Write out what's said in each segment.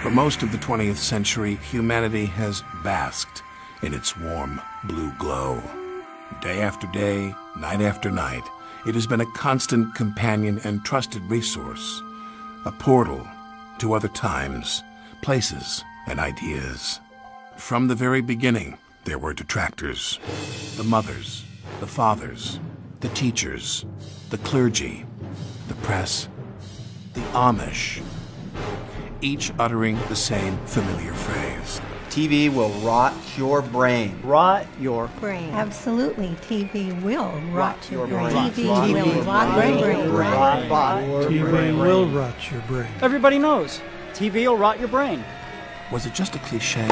For most of the 20th century, humanity has basked in its warm blue glow. Day after day, night after night, it has been a constant companion and trusted resource, a portal to other times, places, and ideas. From the very beginning, there were detractors: the mothers, the fathers, the teachers, the clergy, the press, the Amish, each uttering the same familiar phrase. TV will rot your brain. Rot your brain. Absolutely, TV will rot your brain. TV will rot your brain. TV will rot your brain. Everybody knows. TV will rot your brain. Was it just a cliche?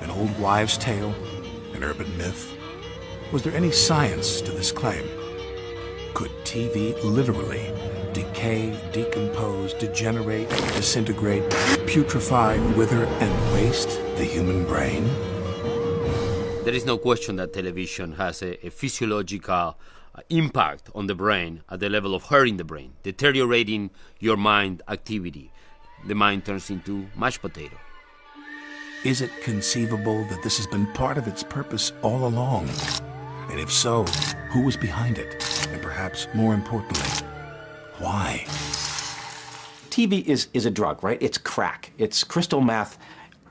An old wives' tale? An urban myth? Was there any science to this claim? Could TV literally decay, decompose, degenerate, disintegrate, putrefy, wither, and waste the human brain? There is no question that television has a physiological impact on the brain at the level of hurting the brain, deteriorating your mind activity. The mind turns into mashed potato. Is it conceivable that this has been part of its purpose all along? And if so, who was behind it? And perhaps more importantly, why? TV is a drug, right? It's crack. It's crystal meth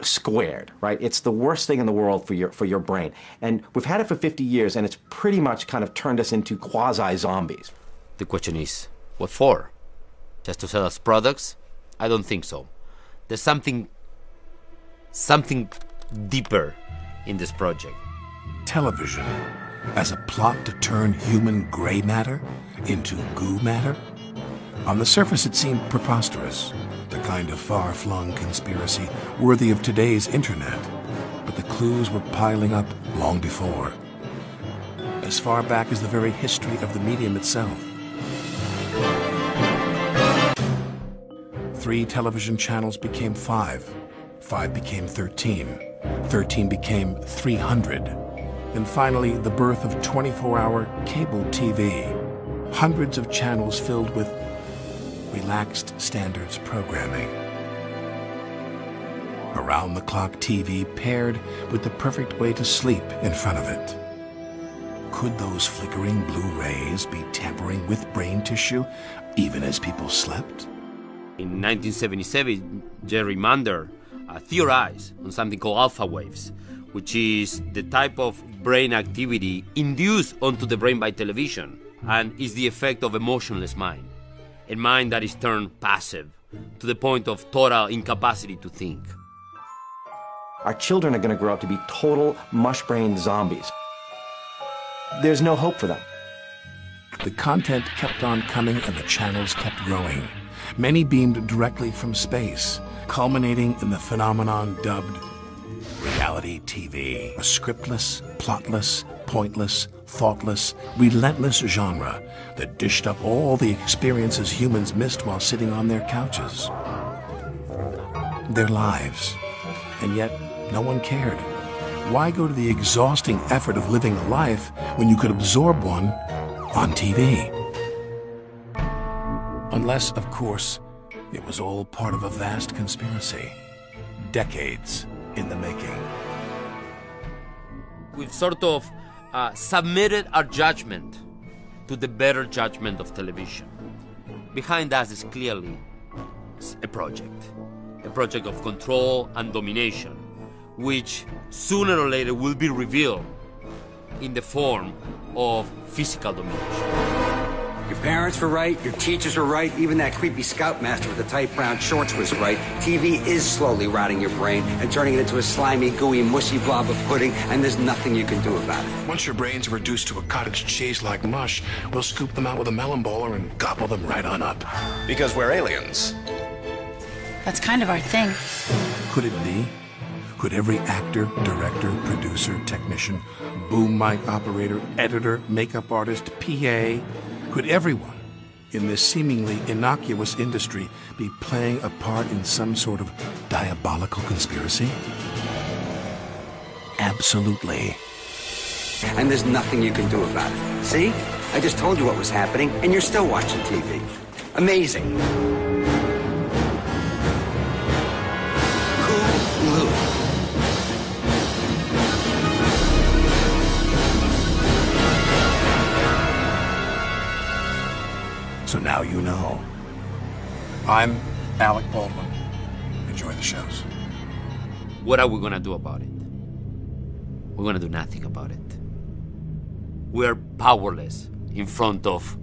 squared, right? It's the worst thing in the world for your brain. And we've had it for 50 years, and it's pretty much kind of turned us into quasi-zombies. The question is, what for? Just to sell us products? I don't think so. There's something deeper in this project. Television as a plot to turn human gray matter into goo matter? On the surface, it seemed preposterous, the kind of far-flung conspiracy worthy of today's internet. But the clues were piling up long before, as far back as the very history of the medium itself. 3 television channels became 5. 5 became 13. 13 became 300. And finally, the birth of 24-hour cable TV. Hundreds of channels filled with relaxed standards programming. Around-the-clock TV paired with the perfect way to sleep in front of it. Could those flickering blue rays be tampering with brain tissue even as people slept? In 1977, Jerry Mander theorized on something called alpha waves, which is the type of brain activity induced onto the brain by television, and is the effect of emotionless mind, a mind that is turned passive to the point of total incapacity to think. Our children are going to grow up to be total mush-brained zombies. There's no hope for them. The content kept on coming and the channels kept growing. Many beamed directly from space, culminating in the phenomenon dubbed reality TV, a scriptless, plotless, pointless, thoughtless, relentless genre that dished up all the experiences humans missed while sitting on their couches. Their lives. And yet, no one cared. Why go to the exhausting effort of living a life when you could absorb one on TV? Unless, of course, it was all part of a vast conspiracy. Decades in the making. We've sort of submitted our judgment to the better judgment of television. Behind us is clearly a project of control and domination, which sooner or later will be revealed in the form of physical domination. Your parents were right, your teachers were right, even that creepy scoutmaster with the tight brown shorts was right. TV is slowly rotting your brain and turning it into a slimy, gooey, mushy blob of pudding, and there's nothing you can do about it. Once your brains are reduced to a cottage cheese like mush, we'll scoop them out with a melon bowler and gobble them right on up. Because we're aliens. That's kind of our thing. Could it be? Could every actor, director, producer, technician, boom mic operator, editor, makeup artist, PA, could everyone in this seemingly innocuous industry be playing a part in some sort of diabolical conspiracy? Absolutely. And there's nothing you can do about it. See? I just told you what was happening, and you're still watching TV. Amazing. I'm Alec Baldwin. Enjoy the shows. What are we going to do about it? We're going to do nothing about it. We're powerless in front of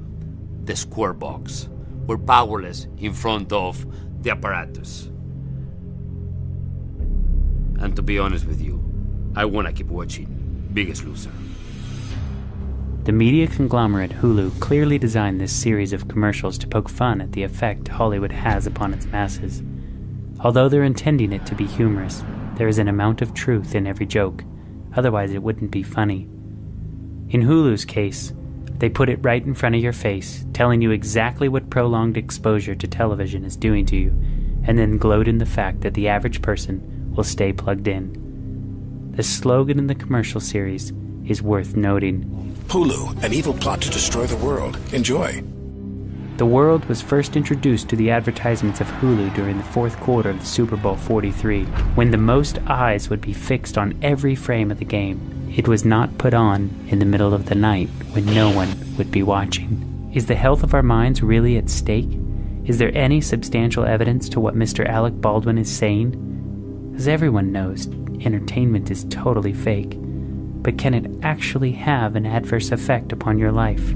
the square box. We're powerless in front of the apparatus. And to be honest with you, I want to keep watching Biggest Loser. The media conglomerate Hulu clearly designed this series of commercials to poke fun at the effect Hollywood has upon its masses. Although they're intending it to be humorous, there is an amount of truth in every joke, otherwise it wouldn't be funny. In Hulu's case, they put it right in front of your face, telling you exactly what prolonged exposure to television is doing to you, and then gloat in the fact that the average person will stay plugged in. The slogan in the commercial series is worth noting. Hulu, an evil plot to destroy the world. Enjoy. The world was first introduced to the advertisements of Hulu during the fourth quarter of the Super Bowl 43, when the most eyes would be fixed on every frame of the game. It was not put on in the middle of the night when no one would be watching. Is the health of our minds really at stake? Is there any substantial evidence to what Mr. Alec Baldwin is saying? As everyone knows, entertainment is totally fake. But can it actually have an adverse effect upon your life?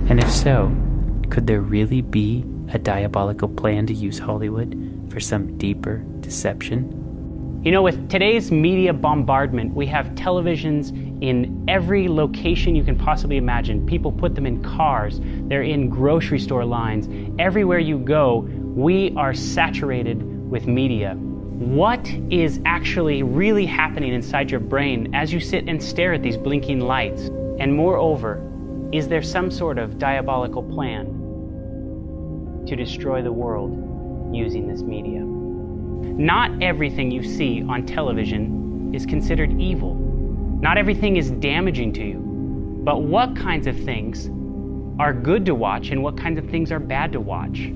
And if so, could there really be a diabolical plan to use Hollywood for some deeper deception? You know, with today's media bombardment, we have televisions in every location you can possibly imagine. People put them in cars, they're in grocery store lines. Everywhere you go, we are saturated with media. What is actually really happening inside your brain as you sit and stare at these blinking lights? And moreover, is there some sort of diabolical plan to destroy the world using this media? Not everything you see on television is considered evil. Not everything is damaging to you. But what kinds of things are good to watch and what kinds of things are bad to watch?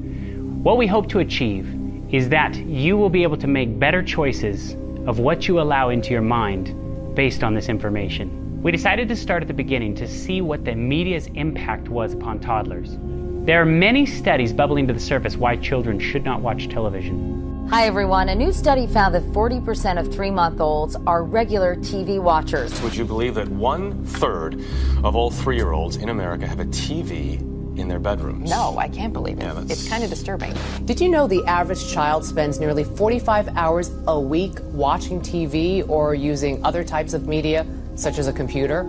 What we hope to achieve is that you will be able to make better choices of what you allow into your mind based on this information. We decided to start at the beginning to see what the media's impact was upon toddlers. There are many studies bubbling to the surface why children should not watch television. Hi everyone. A new study found that 40% of 3-month-olds are regular TV watchers. Would you believe that 1/3 of all 3-year-olds in America have a TV in their bedrooms? No, I can't believe it. Yeah, it's kind of disturbing. Did you know the average child spends nearly 45 hours a week watching TV or using other types of media, such as a computer?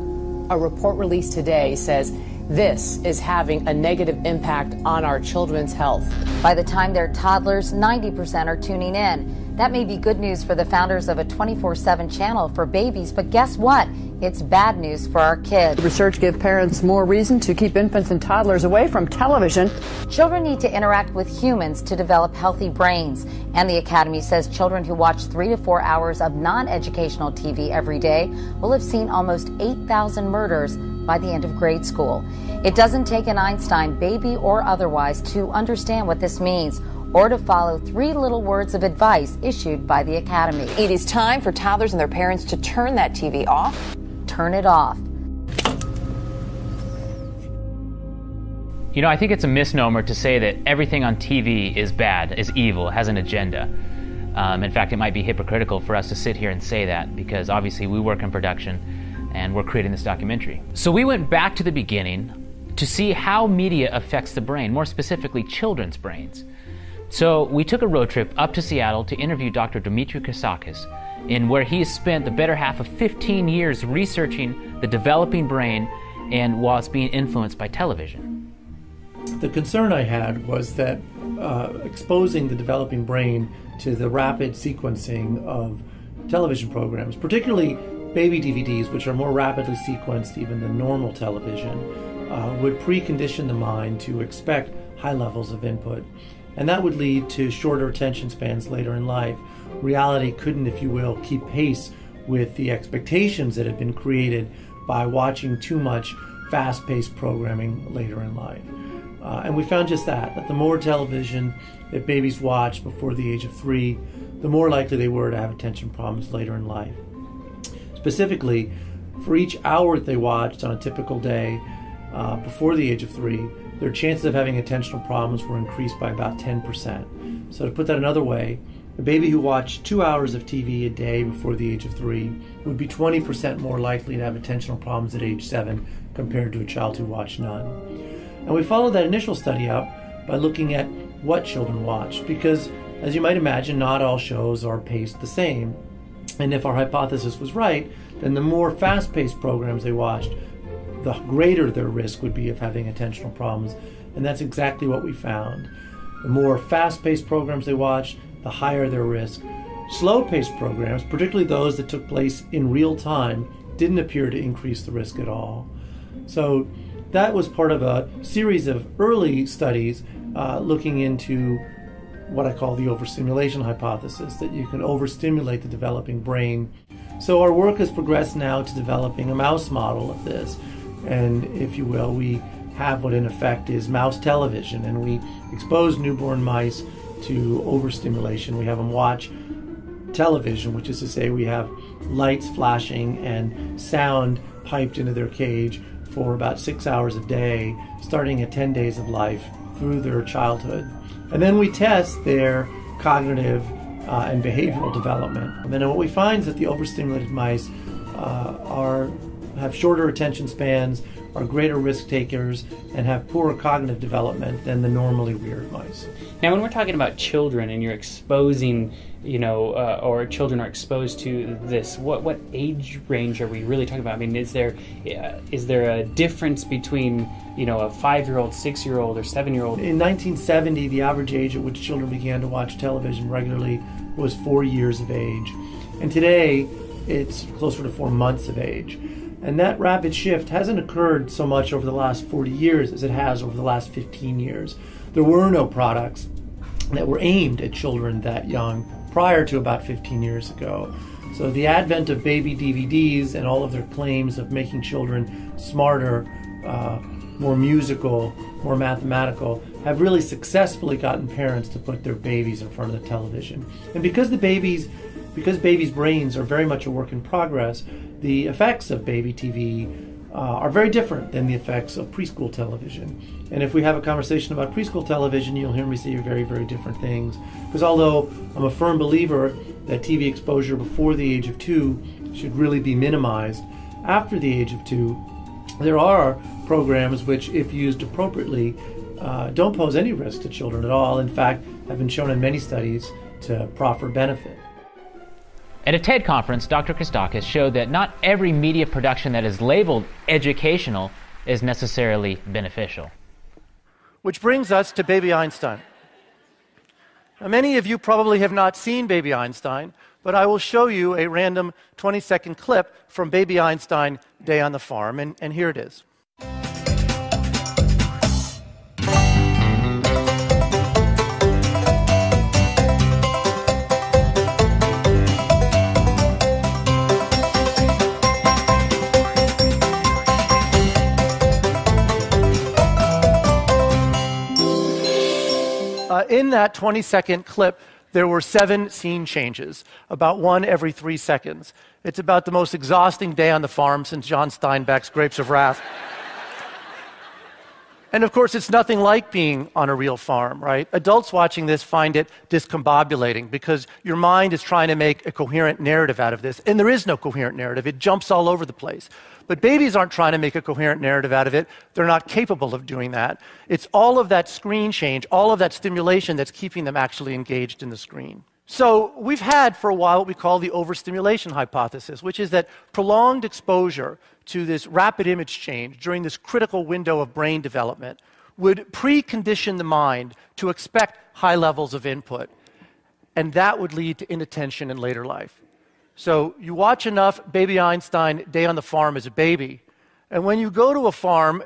A report released today says this is having a negative impact on our children's health. By the time they're toddlers, 90% are tuning in. That may be good news for the founders of a 24/7 channel for babies, but guess what? It's bad news for our kids. Research gives parents more reason to keep infants and toddlers away from television. Children need to interact with humans to develop healthy brains. And the Academy says children who watch 3 to 4 hours of non-educational TV every day will have seen almost 8,000 murders by the end of grade school. It doesn't take an Einstein, baby or otherwise, to understand what this means or to follow 3 little words of advice issued by the Academy. It is time for toddlers and their parents to turn that TV off. Turn it off. You know, I think it's a misnomer to say that everything on TV is bad, is evil, has an agenda. In fact, it might be hypocritical for us to sit here and say that because obviously we work in production and we're creating this documentary. So we went back to the beginning to see how media affects the brain, more specifically children's brains. So we took a road trip up to Seattle to interview Dr. Dimitri Kasakis, in where he has spent the better half of 15 years researching the developing brain and while it's being influenced by television. The concern I had was that exposing the developing brain to the rapid sequencing of television programs, particularly baby DVDs, which are more rapidly sequenced even than normal television, would precondition the mind to expect high levels of input. And that would lead to shorter attention spans later in life. Reality couldn't, if you will, keep pace with the expectations that had been created by watching too much fast-paced programming later in life. And we found just that the more television that babies watched before the age of 3, the more likely they were to have attention problems later in life. Specifically, for each hour that they watched on a typical day before the age of 3, their chances of having attentional problems were increased by about 10%. So to put that another way, a baby who watched 2 hours of TV a day before the age of 3 would be 20% more likely to have attentional problems at age 7 compared to a child who watched none. And we followed that initial study up by looking at what children watched, because as you might imagine, not all shows are paced the same. And if our hypothesis was right, then the more fast-paced programs they watched, the greater their risk would be of having attentional problems. And that's exactly what we found. The more fast-paced programs they watched, the higher their risk. Slow-paced programs, particularly those that took place in real time, didn't appear to increase the risk at all. So that was part of a series of early studies looking into what I call the overstimulation hypothesis, that you can overstimulate the developing brain. So our work has progressed now to developing a mouse model of this. And if you will, we have what in effect is mouse television, and we expose newborn mice to overstimulation. We have them watch television, which is to say we have lights flashing and sound piped into their cage for about 6 hours a day, starting at 10 days of life through their childhood. And then we test their cognitive and behavioral development. And then what we find is that the overstimulated mice have shorter attention spans, are greater risk takers, and have poorer cognitive development than the normally weird mice. Now, when we're talking about children and you're exposing, or children are exposed to this, what age range are we really talking about? I mean, is there a difference between, a 5-year-old, 6-year-old, or 7-year-old? In 1970, the average age at which children began to watch television regularly was 4 years of age. And today, it's closer to 4 months of age. And that rapid shift hasn't occurred so much over the last 40 years as it has over the last 15 years. There were no products that were aimed at children that young prior to about 15 years ago. So the advent of baby DVDs and all of their claims of making children smarter, more musical, more mathematical, have really successfully gotten parents to put their babies in front of the television. And because babies' brains are very much a work in progress, the effects of baby TV are very different than the effects of preschool television. And if we have a conversation about preschool television, you'll hear me say very, very different things. Because although I'm a firm believer that TV exposure before the age of 2 should really be minimized, after the age of 2, there are programs which, if used appropriately, don't pose any risk to children at all. In fact, have been shown in many studies to proffer benefit. At a TED conference, Dr. Christakis showed that not every media production that is labeled educational is necessarily beneficial. Which brings us to Baby Einstein. Now, many of you probably have not seen Baby Einstein, but I will show you a random 20-second clip from Baby Einstein Day on the Farm, and here it is. In that 20-second clip, there were 7 scene changes, about 1 every 3 seconds. It's about the most exhausting day on the farm since John Steinbeck's Grapes of Wrath. And of course, it's nothing like being on a real farm, right? Adults watching this find it discombobulating because your mind is trying to make a coherent narrative out of this, and there is no coherent narrative. It jumps all over the place. But babies aren't trying to make a coherent narrative out of it. They're not capable of doing that. It's all of that screen change, all of that stimulation that's keeping them actually engaged in the screen. So we've had for a while what we call the overstimulation hypothesis, which is that prolonged exposure to this rapid image change during this critical window of brain development would precondition the mind to expect high levels of input, and that would lead to inattention in later life. So you watch enough Baby Einstein Day on the Farm as a baby, and when you go to a farm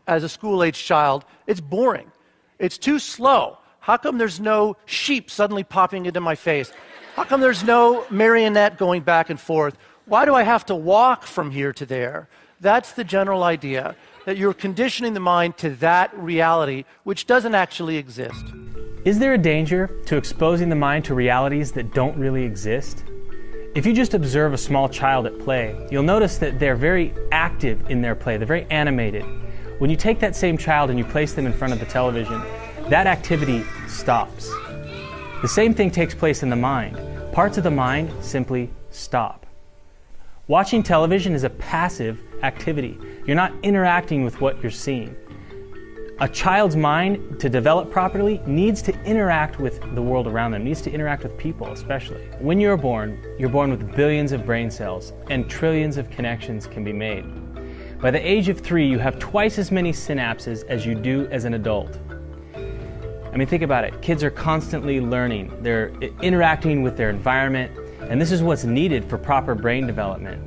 as a school-age child, it's boring. It's too slow. How come there's no sheep suddenly popping into my face? How come there's no marionette going back and forth? Why do I have to walk from here to there? That's the general idea, that you're conditioning the mind to that reality, which doesn't actually exist. Is there a danger to exposing the mind to realities that don't really exist? If you just observe a small child at play, you'll notice that they're very active in their play. They're very animated. When you take that same child and you place them in front of the television, that activity stops. The same thing takes place in the mind. Parts of the mind simply stop. Watching television is a passive activity. You're not interacting with what you're seeing. A child's mind, to develop properly, needs to interact with the world around them, needs to interact with people especially. When you're born with billions of brain cells, and trillions of connections can be made. By the age of 3, you have twice as many synapses as you do as an adult. I mean, think about it. Kids are constantly learning. They're interacting with their environment, and this is what's needed for proper brain development.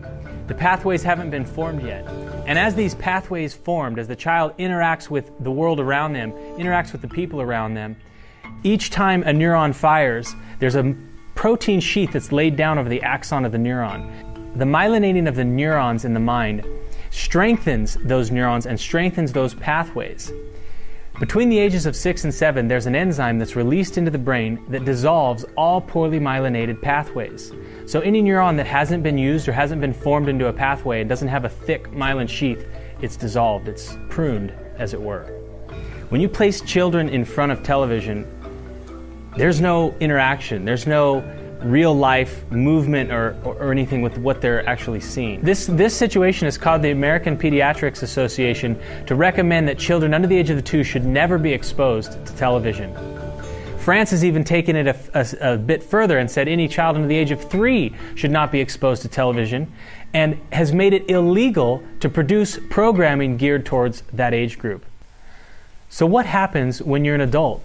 The pathways haven't been formed yet. And as these pathways formed, as the child interacts with the world around them, interacts with the people around them, each time a neuron fires, there's a protein sheath that's laid down over the axon of the neuron. The myelinating of the neurons in the mind strengthens those neurons and strengthens those pathways. Between the ages of 6 and 7, there's an enzyme that's released into the brain that dissolves all poorly myelinated pathways. So any neuron that hasn't been used or hasn't been formed into a pathway and doesn't have a thick myelin sheath, it's dissolved, it's pruned, as it were. When you place children in front of television, there's no interaction, there's no real life movement or anything with what they're actually seeing. This situation has caused the American Pediatrics Association to recommend that children under the age of 2 should never be exposed to television. France has even taken it a bit further and said any child under the age of 3 should not be exposed to television, and has made it illegal to produce programming geared towards that age group. So what happens when you're an adult?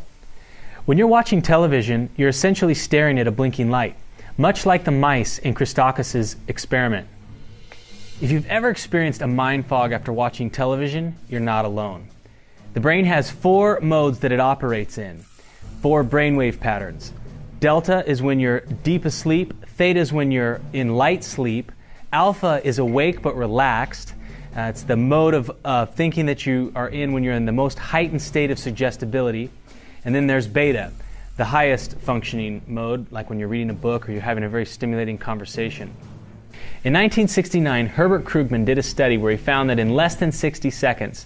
When you're watching television, you're essentially staring at a blinking light, much like the mice in Christakis' experiment. If you've ever experienced a mind fog after watching television, you're not alone. The brain has 4 modes that it operates in, 4 brainwave patterns. Delta is when you're deep asleep, theta is when you're in light sleep, alpha is awake but relaxed. It's the mode of thinking that you are in when you're in the most heightened state of suggestibility. And then there's beta, the highest functioning mode, like when you're reading a book or you're having a very stimulating conversation. In 1969, Herbert Krugman did a study where he found that in less than 60 seconds,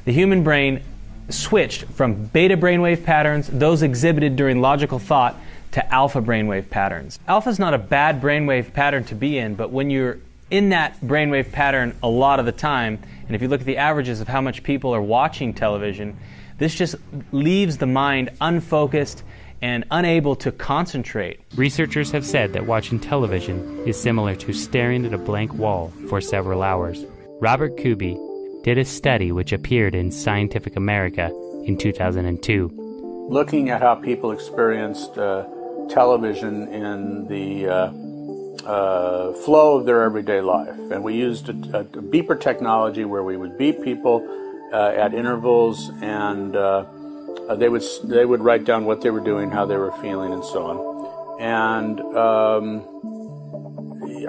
the human brain switched from beta brainwave patterns, those exhibited during logical thought, to alpha brainwave patterns. Alpha is not a bad brainwave pattern to be in, but when you're in that brainwave pattern a lot of the time, and if you look at the averages of how much people are watching television, this just leaves the mind unfocused and unable to concentrate. Researchers have said that watching television is similar to staring at a blank wall for several hours. Robert Kuby did a study which appeared in Scientific America in 2002. Looking at how people experienced television in the flow of their everyday life. And we used a beeper technology where we would beep people at intervals, and they would write down what they were doing, how they were feeling, and so on. And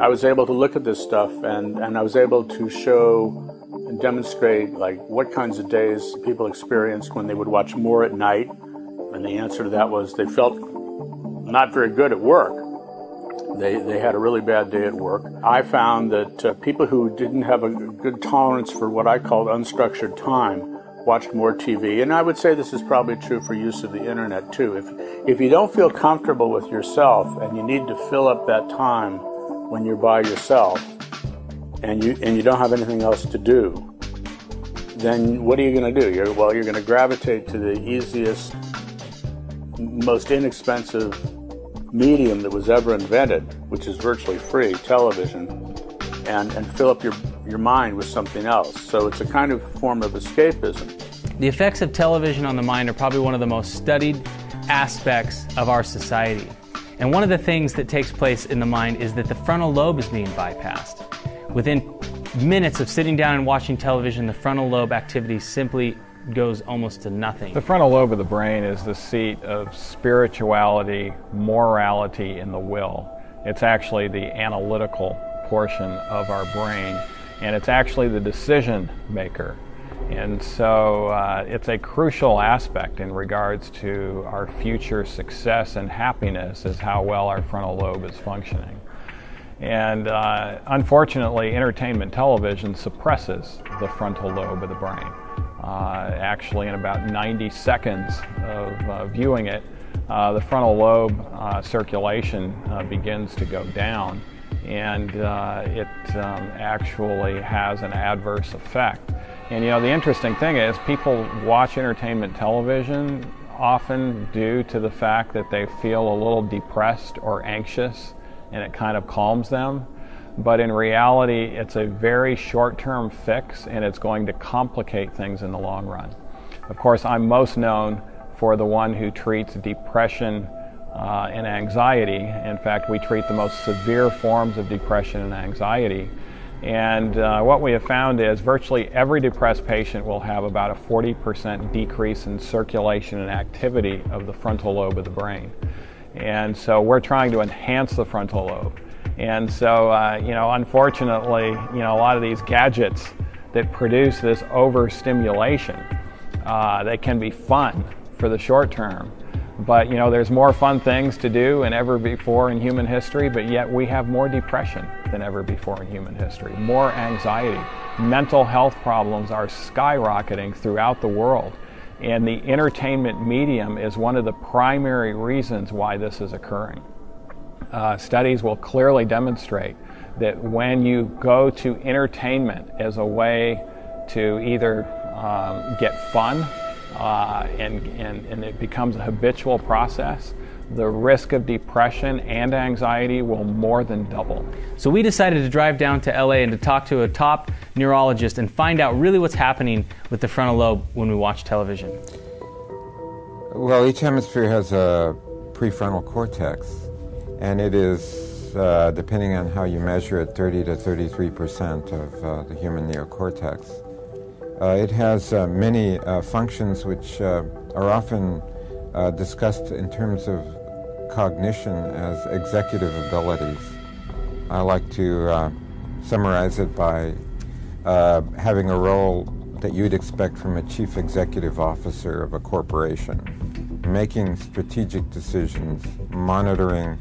I was able to look at this stuff, and I was able to show and demonstrate like what kinds of days people experienced when they would watch more at night. And the answer to that was they felt not very good at work. They had a really bad day at work. I found that people who didn't have a good tolerance for what I called unstructured time watched more TV. And I would say this is probably true for use of the internet too. If you don't feel comfortable with yourself and you need to fill up that time when you're by yourself and you don't have anything else to do, then what are you going to do? You're going to gravitate to the easiest, most inexpensive medium that was ever invented, which is virtually free, television, and fill up your mind with something else. So it's a kind of form of escapism. The effects of television on the mind are probably one of the most studied aspects of our society. And one of the things that takes place in the mind is that the frontal lobe is being bypassed. Within minutes of sitting down and watching television, the frontal lobe activity simply goes almost to nothing. The frontal lobe of the brain is the seat of spirituality, morality, and the will. It's actually the analytical portion of our brain, and it's actually the decision maker. And so it's a crucial aspect in regards to our future success and happiness is how well our frontal lobe is functioning. And unfortunately, entertainment television suppresses the frontal lobe of the brain. Actually, in about 90 seconds of viewing it, the frontal lobe circulation begins to go down, and it actually has an adverse effect. And the interesting thing is people watch entertainment television often due to the fact that they feel a little depressed or anxious, and it kind of calms them. But in reality, it's a very short-term fix, and it's going to complicate things in the long run. Of course, I'm most known for the one who treats depression and anxiety. In fact, we treat the most severe forms of depression and anxiety. And what we have found is virtually every depressed patient will have about a 40% decrease in circulation and activity of the frontal lobe of the brain. And so we're trying to enhance the frontal lobe. And so, unfortunately, a lot of these gadgets that produce this overstimulation, they can be fun for the short term. But, there's more fun things to do than ever before in human history, but yet we have more depression than ever before in human history, more anxiety. Mental health problems are skyrocketing throughout the world, and the entertainment medium is one of the primary reasons why this is occurring. Studies will clearly demonstrate that when you go to entertainment as a way to either get fun, and it becomes a habitual process, the risk of depression and anxiety will more than double. So we decided to drive down to LA and to talk to a top neurologist and find out really what's happening with the frontal lobe when we watch television. Well, each hemisphere has a prefrontal cortex, and it is, depending on how you measure it, 30 to 33% of the human neocortex. It has many functions which are often discussed in terms of cognition as executive abilities. I like to summarize it by having a role that you'd expect from a chief executive officer of a corporation, making strategic decisions, monitoring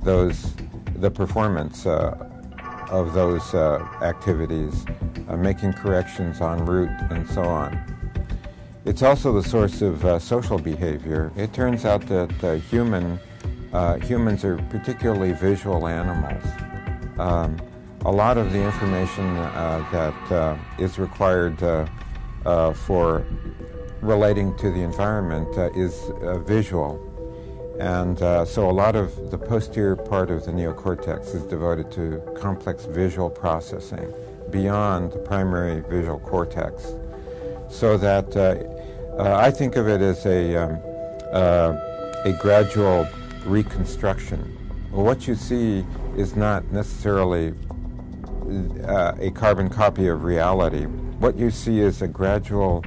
the performance of those activities, making corrections en route, and so on. It's also the source of social behavior. It turns out that humans are particularly visual animals. A lot of the information that is required for relating to the environment is visual. And so a lot of the posterior part of the neocortex is devoted to complex visual processing beyond the primary visual cortex. So that I think of it as a gradual reconstruction. Well, what you see is not necessarily a carbon copy of reality. What you see is a gradual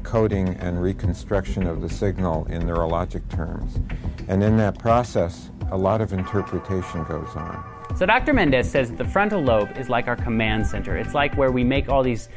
coding and reconstruction of the signal in neurologic terms. And in that process, a lot of interpretation goes on. So Dr. Mendez says that the frontal lobe is like our command center. It's like where we make all these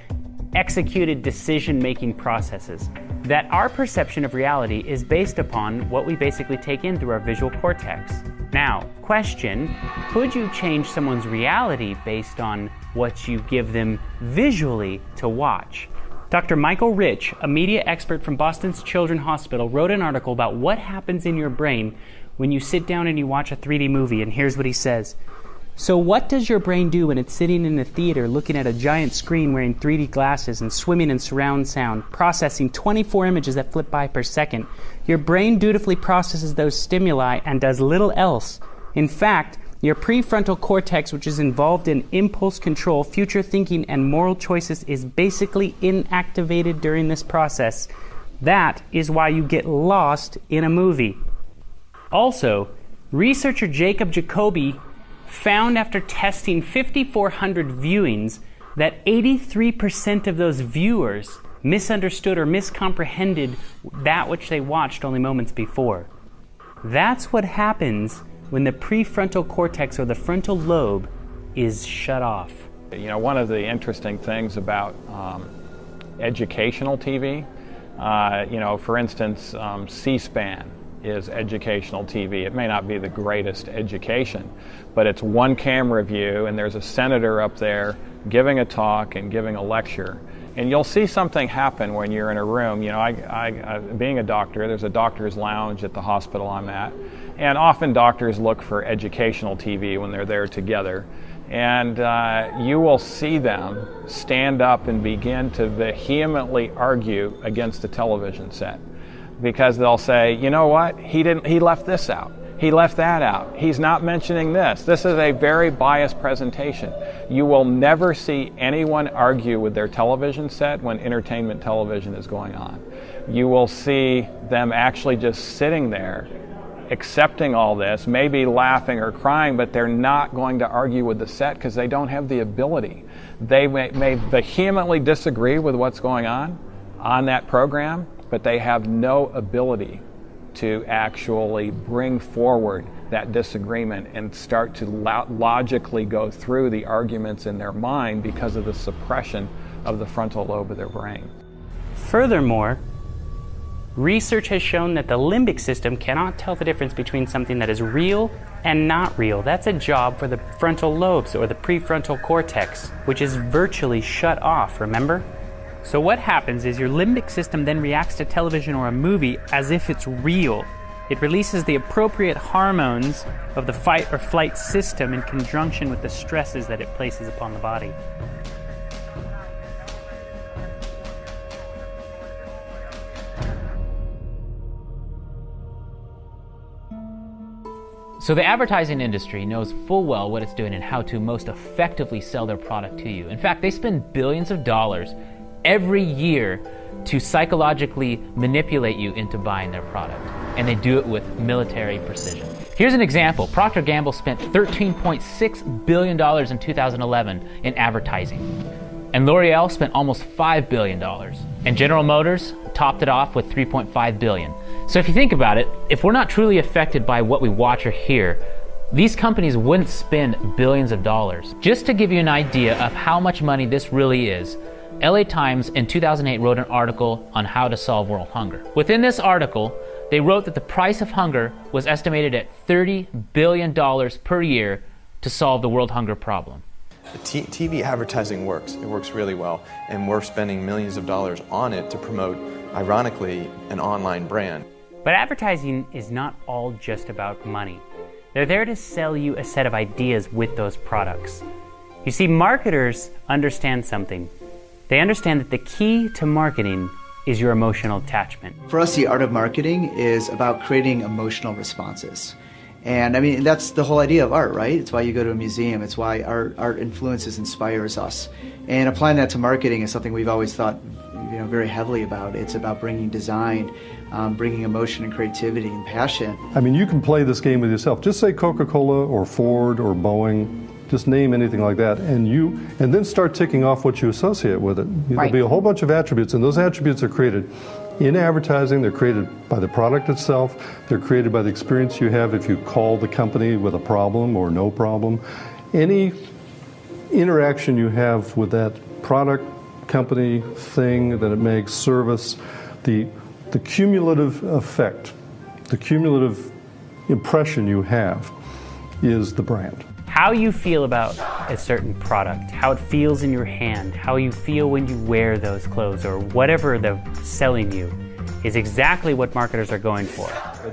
executed decision-making processes. That our perception of reality is based upon what we basically take in through our visual cortex. Now, question, could you change someone's reality based on what you give them visually to watch? Dr. Michael Rich, a media expert from Boston's Children's Hospital, wrote an article about what happens in your brain when you sit down and you watch a 3D movie, and here's what he says. So what does your brain do when it's sitting in a theater looking at a giant screen wearing 3D glasses and swimming in surround sound, processing 24 images that flip by per second? Your brain dutifully processes those stimuli and does little else. In fact, your prefrontal cortex, which is involved in impulse control, future thinking, and moral choices, is basically inactivated during this process. That is why you get lost in a movie. Also, researcher Jacob Jacoby found after testing 5,400 viewings that 83% of those viewers misunderstood or miscomprehended that which they watched only moments before. That's what happens when the prefrontal cortex or the frontal lobe is shut off. You know, one of the interesting things about educational TV, for instance, C-SPAN is educational TV. It may not be the greatest education, but it's one camera view and there's a senator up there giving a talk and giving a lecture. And you'll see something happen when you're in a room. You know, I being a doctor, there's a doctor's lounge at the hospital I'm at, and often doctors look for educational TV when they're there together. And you will see them stand up and begin to vehemently argue against the television set, because they'll say, you know what, he left this out. He left that out. He's not mentioning this. This is a very biased presentation. You will never see anyone argue with their television set when entertainment television is going on. You will see them actually just sitting there, accepting all this, maybe laughing or crying, but they're not going to argue with the set because they don't have the ability. They may vehemently disagree with what's going on that program, but they have no ability to actually bring forward that disagreement and start to logically go through the arguments in their mind because of the suppression of the frontal lobe of their brain. Furthermore, research has shown that the limbic system cannot tell the difference between something that is real and not real. That's a job for the frontal lobes or the prefrontal cortex, which is virtually shut off, remember? So what happens is your limbic system then reacts to television or a movie as if it's real. It releases the appropriate hormones of the fight or flight system in conjunction with the stresses that it places upon the body. So the advertising industry knows full well what it's doing and how to most effectively sell their product to you. In fact, they spend billions of dollars every year to psychologically manipulate you into buying their product. And they do it with military precision. Here's an example. Procter & Gamble spent $13.6 billion in 2011 in advertising. And L'Oreal spent almost $5 billion. And General Motors topped it off with $3.5 billion. So if you think about it, if we're not truly affected by what we watch or hear, these companies wouldn't spend billions of dollars. Just to give you an idea of how much money this really is, LA Times in 2008 wrote an article on how to solve world hunger. Within this article, they wrote that the price of hunger was estimated at $30 billion per year to solve the world hunger problem. TV advertising works. It works really well, and we're spending millions of dollars on it to promote, ironically, an online brand. But advertising is not all just about money. They're there to sell you a set of ideas with those products. You see, marketers understand something. They understand that the key to marketing is your emotional attachment. For us, the art of marketing is about creating emotional responses. And I mean, that's the whole idea of art, right? It's why you go to a museum. It's why art influences, inspires us. And applying that to marketing is something we've always thought very heavily about. It's about bringing design, bringing emotion and creativity and passion. I mean, you can play this game with yourself. Just say Coca-Cola or Ford or Boeing. Just name anything like that, and then start ticking off what you associate with it. There'll be a whole bunch of attributes, and those attributes are created in advertising. They're created by the product itself. They're created by the experience you have if you call the company with a problem or no problem. Any interaction you have with that product, company, thing that it makes, service, the cumulative effect, the cumulative impression you have is the brand. How you feel about a certain product, how it feels in your hand, how you feel when you wear those clothes or whatever they're selling you is exactly what marketers are going for.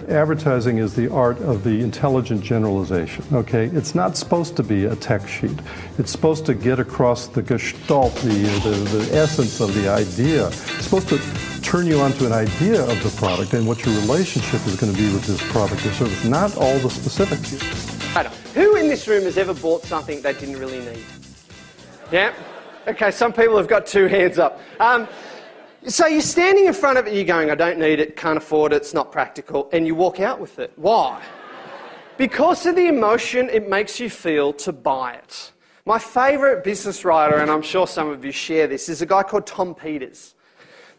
Advertising is the art of the intelligent generalization, okay? It's not supposed to be a text sheet. It's supposed to get across the gestalt, the essence of the idea. It's supposed to turn you onto an idea of the product and what your relationship is going to be with this product or service, not all the specifics. Who in this room has ever bought something they didn't really need? Yeah? Okay, some people have got two hands up. So you're standing in front of it, you're going, I don't need it, can't afford it, it's not practical, and you walk out with it. Why? Because of the emotion it makes you feel to buy it. My favourite business writer, and I'm sure some of you share this, is a guy called Tom Peters.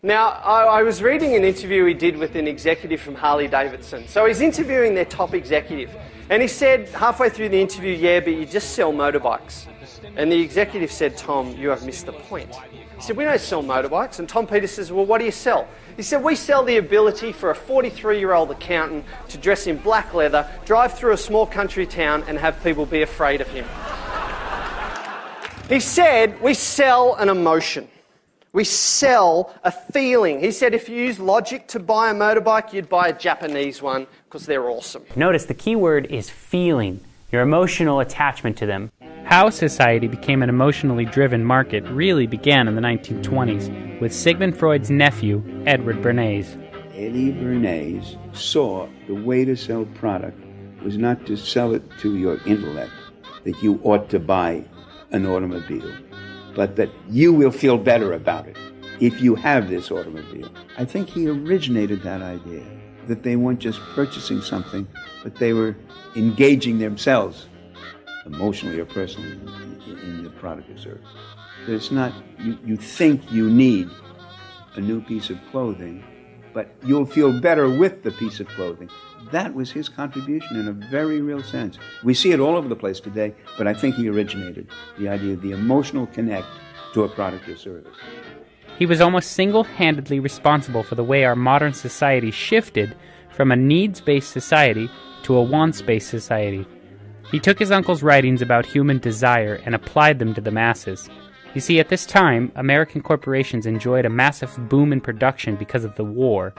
Now, I was reading an interview he did with an executive from Harley Davidson. So he's interviewing their top executive. And he said halfway through the interview, yeah, but you just sell motorbikes. And the executive said, Tom, you have missed the point. He said, we don't sell motorbikes. And Tom Peters says, well, what do you sell? He said, we sell the ability for a 43-year-old accountant to dress in black leather, drive through a small country town and have people be afraid of him. He said, we sell an emotion. We sell a feeling. He said if you use logic to buy a motorbike, you'd buy a Japanese one because they're awesome. Notice the key word is feeling, your emotional attachment to them. How society became an emotionally driven market really began in the 1920s with Sigmund Freud's nephew, Edward Bernays. Eddie Bernays saw the way to sell product was not to sell it to your intellect, that you ought to buy an automobile, but that you will feel better about it if you have this automobile. I think he originated that idea, that they weren't just purchasing something, but they were engaging themselves emotionally or personally in the product or service. That it's not, you think you need a new piece of clothing, but you'll feel better with the piece of clothing. That was his contribution in a very real sense. We see it all over the place today, but I think he originated the idea of the emotional connect to a product or service. He was almost single-handedly responsible for the way our modern society shifted from a needs-based society to a wants-based society. He took his uncle's writings about human desire and applied them to the masses. You see, at this time, American corporations enjoyed a massive boom in production because of the war,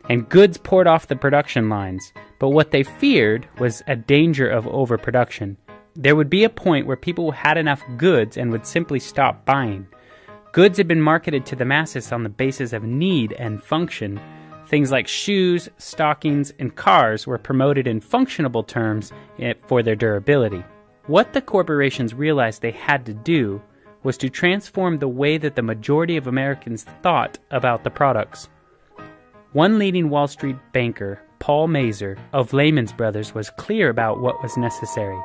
and goods poured off the production lines. But what they feared was a danger of overproduction. There would be a point where people had enough goods and would simply stop buying. Goods had been marketed to the masses on the basis of need and function. Things like shoes, stockings, and cars were promoted in functionable terms for their durability. What the corporations realized they had to do was to transform the way that the majority of Americans thought about the products. One leading Wall Street banker, Paul Mazur of Lehman Brothers, was clear about what was necessary.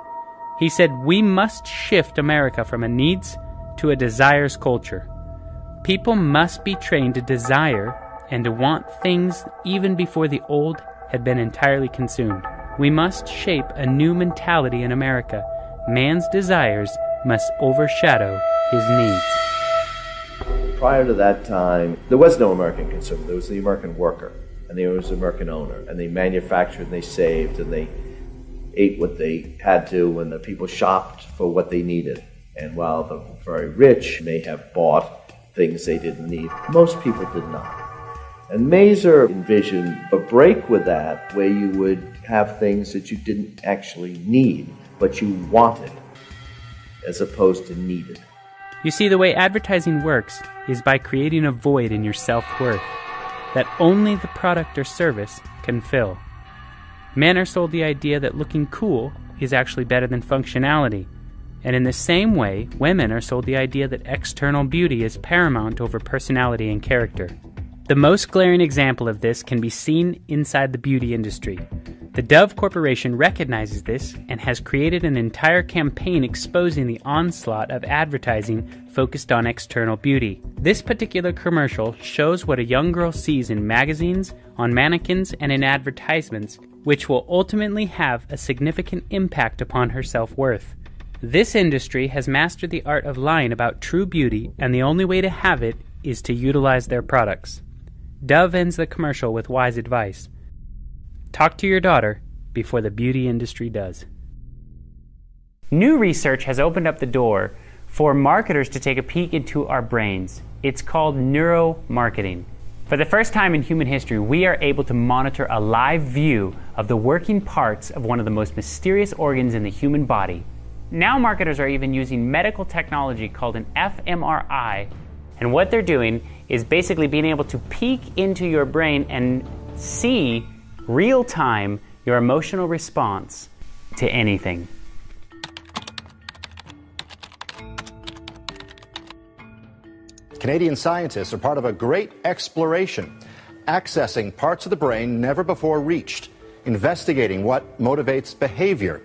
He said, "We must shift America from a needs to a desires culture. People must be trained to desire and to want things even before the old had been entirely consumed. We must shape a new mentality in America. Man's desires must overshadow his needs." Prior to that time, there was no American consumer. There was the American worker, and there was the American owner, and they manufactured and they saved and they ate what they had to, and the people shopped for what they needed. And while the very rich may have bought things they didn't need, most people did not. And Mazur envisioned a break with that, where you would have things that you didn't actually need, but you wanted, as opposed to needed. You see, the way advertising works is by creating a void in your self-worth that only the product or service can fill. Men are sold the idea that looking cool is actually better than functionality. And in the same way, women are sold the idea that external beauty is paramount over personality and character. The most glaring example of this can be seen inside the beauty industry. The Dove Corporation recognizes this and has created an entire campaign exposing the onslaught of advertising focused on external beauty. This particular commercial shows what a young girl sees in magazines, on mannequins, and in advertisements, which will ultimately have a significant impact upon her self-worth. This industry has mastered the art of lying about true beauty, and the only way to have it is to utilize their products. Dove ends the commercial with wise advice. Talk to your daughter before the beauty industry does. New research has opened up the door for marketers to take a peek into our brains. It's called neuromarketing. For the first time in human history, we are able to monitor a live view of the working parts of one of the most mysterious organs in the human body. Now marketers are even using medical technology called an fMRI, and what they're doing is basically being able to peek into your brain and see real-time your emotional response to anything. Canadian scientists are part of a great exploration, accessing parts of the brain never before reached, investigating what motivates behavior.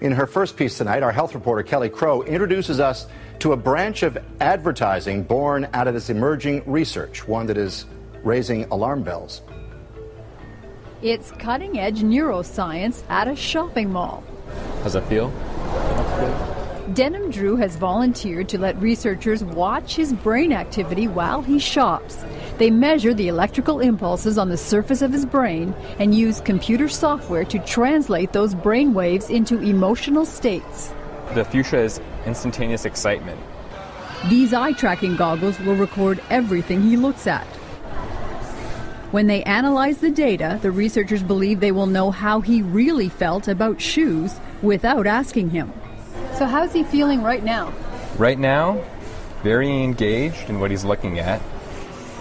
In her first piece tonight, our health reporter Kelly Crow introduces us to a branch of advertising born out of this emerging research, one that is raising alarm bells. It's cutting-edge neuroscience at a shopping mall. How's that feel? Denim Drew has volunteered to let researchers watch his brain activity while he shops. They measure the electrical impulses on the surface of his brain and use computer software to translate those brain waves into emotional states. The future is instantaneous excitement. These eye-tracking goggles will record everything he looks at. When they analyze the data, the researchers believe they will know how he really felt about shoes without asking him. So how's he feeling right now? Right now, very engaged in what he's looking at.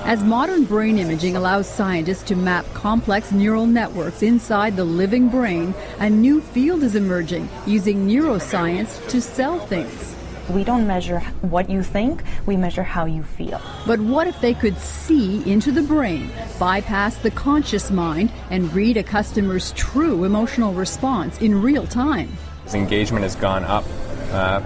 As modern brain imaging allows scientists to map complex neural networks inside the living brain, a new field is emerging using neuroscience to sell things. We don't measure what you think, we measure how you feel. But what if they could see into the brain, bypass the conscious mind, and read a customer's true emotional response in real time? His engagement has gone up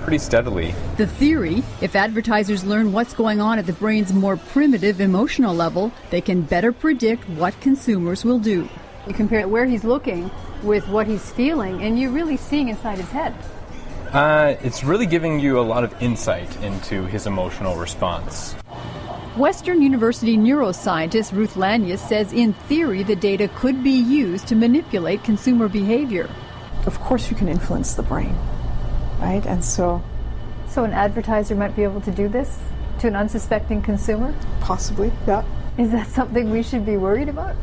pretty steadily. The theory, if advertisers learn what's going on at the brain's more primitive emotional level, they can better predict what consumers will do. You compare where he's looking with what he's feeling, and you're really seeing inside his head. It's really giving you a lot of insight into his emotional response. Western University neuroscientist Ruth Lanius says in theory the data could be used to manipulate consumer behavior. Of course you can influence the brain, right? And so an advertiser might be able to do this to an unsuspecting consumer? Possibly, yeah. Is that something we should be worried about?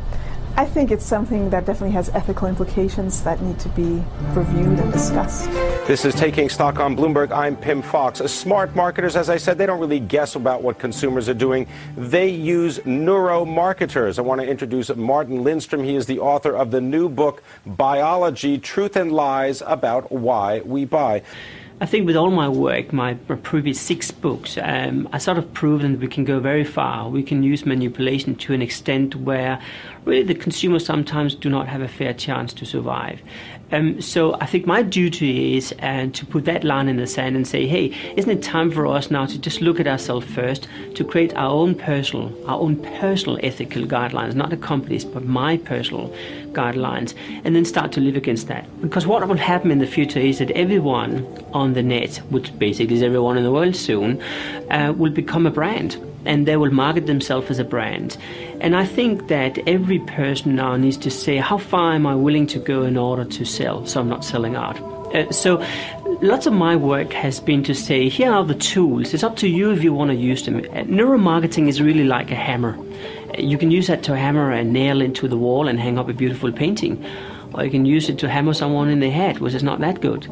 I think it's something that definitely has ethical implications that need to be reviewed and discussed. This is Taking Stock on Bloomberg. I'm Pim Fox. Smart marketers, as I said, they don't really guess about what consumers are doing. They use neuromarketers. I want to introduce Martin Lindstrom. He is the author of the new book, Biology, Truth and Lies About Why We Buy. I think with all my work, my previous 6 books, I sort of proven that we can go very far. We can use manipulation to an extent where really the consumers sometimes do not have a fair chance to survive. So I think my duty is to put that line in the sand and say, hey, isn't it time for us now to just look at ourselves first, to create our own personal ethical guidelines, not the company's, but my personal guidelines, and then start to live against that. Because what will happen in the future is that everyone on the net, which basically is everyone in the world soon, will become a brand. And they will market themselves as a brand. And I think that every person now needs to say, how far am I willing to go in order to sell, so I'm not selling out? So lots of my work has been to say, here are the tools. It's up to you if you want to use them. Neuromarketing is really like a hammer. You can use that to hammer a nail into the wall and hang up a beautiful painting. Or you can use it to hammer someone in the head, which is not that good.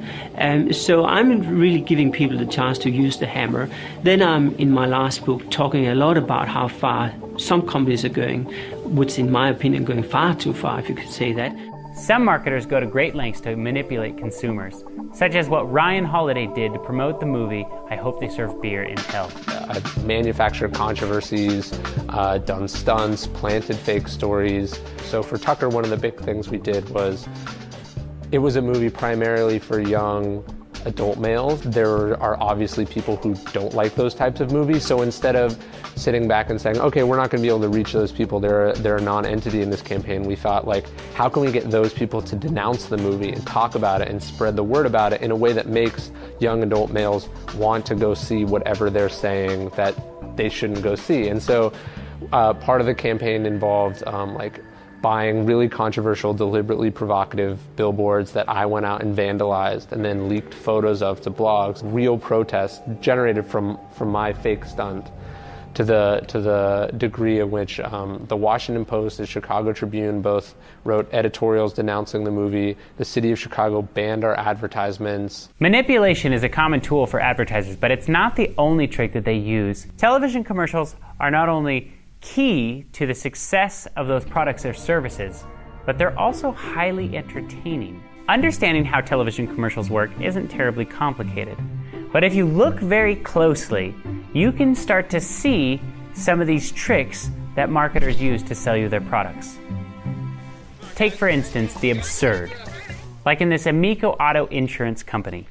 So I'm really giving people the chance to use the hammer. Then I'm, in my last book, talking a lot about how far some companies are going, which in my opinion going far too far, if you could say that. Some marketers go to great lengths to manipulate consumers, such as what Ryan Holiday did to promote the movie I Hope They Serve Beer in Hell. I've manufactured controversies, done stunts, planted fake stories. So for Tucker, one of the big things we did was, it was a movie primarily for young adult males. There are obviously people who don't like those types of movies, so instead of sitting back and saying, okay, we're not going to be able to reach those people, they're a non-entity in this campaign, we thought, like, how can we get those people to denounce the movie and talk about it and spread the word about it in a way that makes young adult males want to go see whatever they're saying that they shouldn't go see. And so part of the campaign involved buying really controversial, deliberately provocative billboards that I went out and vandalized and then leaked photos of to blogs. Real protests generated from my fake stunt, to the degree of which the Washington Post and Chicago Tribune both wrote editorials denouncing the movie. The city of Chicago banned our advertisements. Manipulation is a common tool for advertisers, but it's not the only trick that they use. Television commercials are not only key to the success of those products or services, but they're also highly entertaining. Understanding how television commercials work isn't terribly complicated, but if you look very closely, you can start to see some of these tricks that marketers use to sell you their products. Take, for instance, the absurd. Like in this Amico Auto Insurance Company.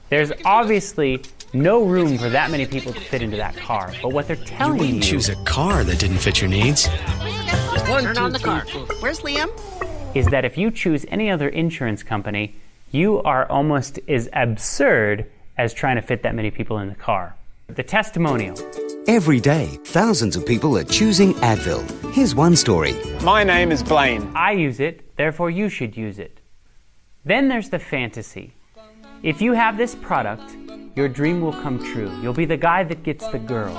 There's obviously no room for that many people to fit into that car, but what they're telling you... You wouldn't choose a car that didn't fit your needs. Turn on the car. Where's Liam? Is that if you choose any other insurance company, you are almost as absurd as trying to fit that many people in the car. The testimonial. Every day, thousands of people are choosing Advil. Here's one story. My name is Blaine. I use it, therefore you should use it. Then there's the fantasy. If you have this product, your dream will come true. You'll be the guy that gets the girl.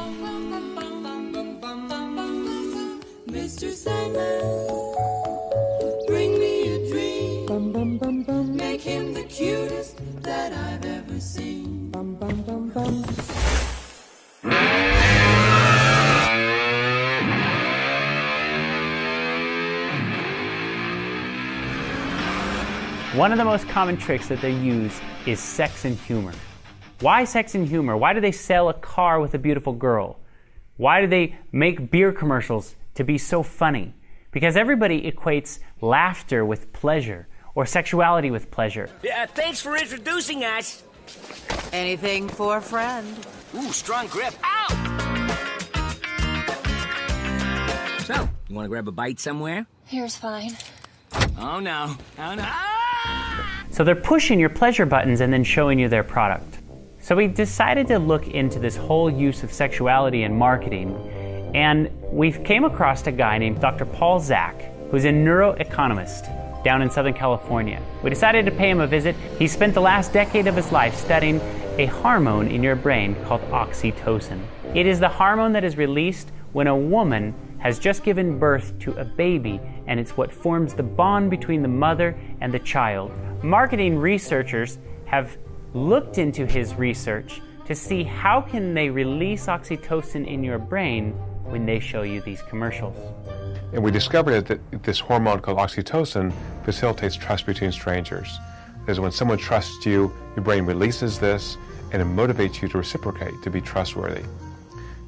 Mr. Sandman, bring me a dream. Bum, bum, bum, bum. Make him the cutest that I've ever seen. Bum, bum, bum, bum. One of the most common tricks that they use is sex and humor. Why sex and humor? Why do they sell a car with a beautiful girl? Why do they make beer commercials to be so funny? Because everybody equates laughter with pleasure or sexuality with pleasure. Thanks for introducing us. Anything for a friend. Ooh, strong grip. Ow! So, you want to grab a bite somewhere? Here's fine. Oh no. Oh no. So they're pushing your pleasure buttons and then showing you their product. So we decided to look into this whole use of sexuality in marketing, and we came across a guy named Dr. Paul Zak, who's a neuroeconomist down in Southern California. We decided to pay him a visit. He spent the last decade of his life studying a hormone in your brain called oxytocin. It is the hormone that is released when a woman has just given birth to a baby, and it's what forms the bond between the mother and the child. Marketing researchers have looked into his research to see how can they release oxytocin in your brain when they show you these commercials. And we discovered that this hormone called oxytocin facilitates trust between strangers. Because when someone trusts you, your brain releases this and it motivates you to reciprocate, to be trustworthy.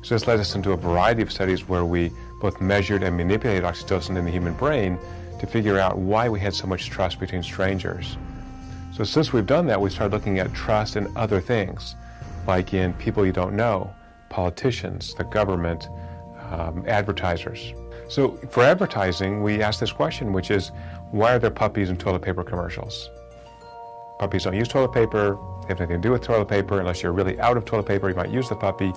So this led us into a variety of studies where we both measured and manipulated oxytocin in the human brain to figure out why we had so much trust between strangers. So since we've done that, we started looking at trust in other things, like in people you don't know, politicians, the government, advertisers. So for advertising, we asked this question, which is, why are there puppies in toilet paper commercials? Puppies don't use toilet paper, they have nothing to do with toilet paper. Unless you're really out of toilet paper, you might use the puppy.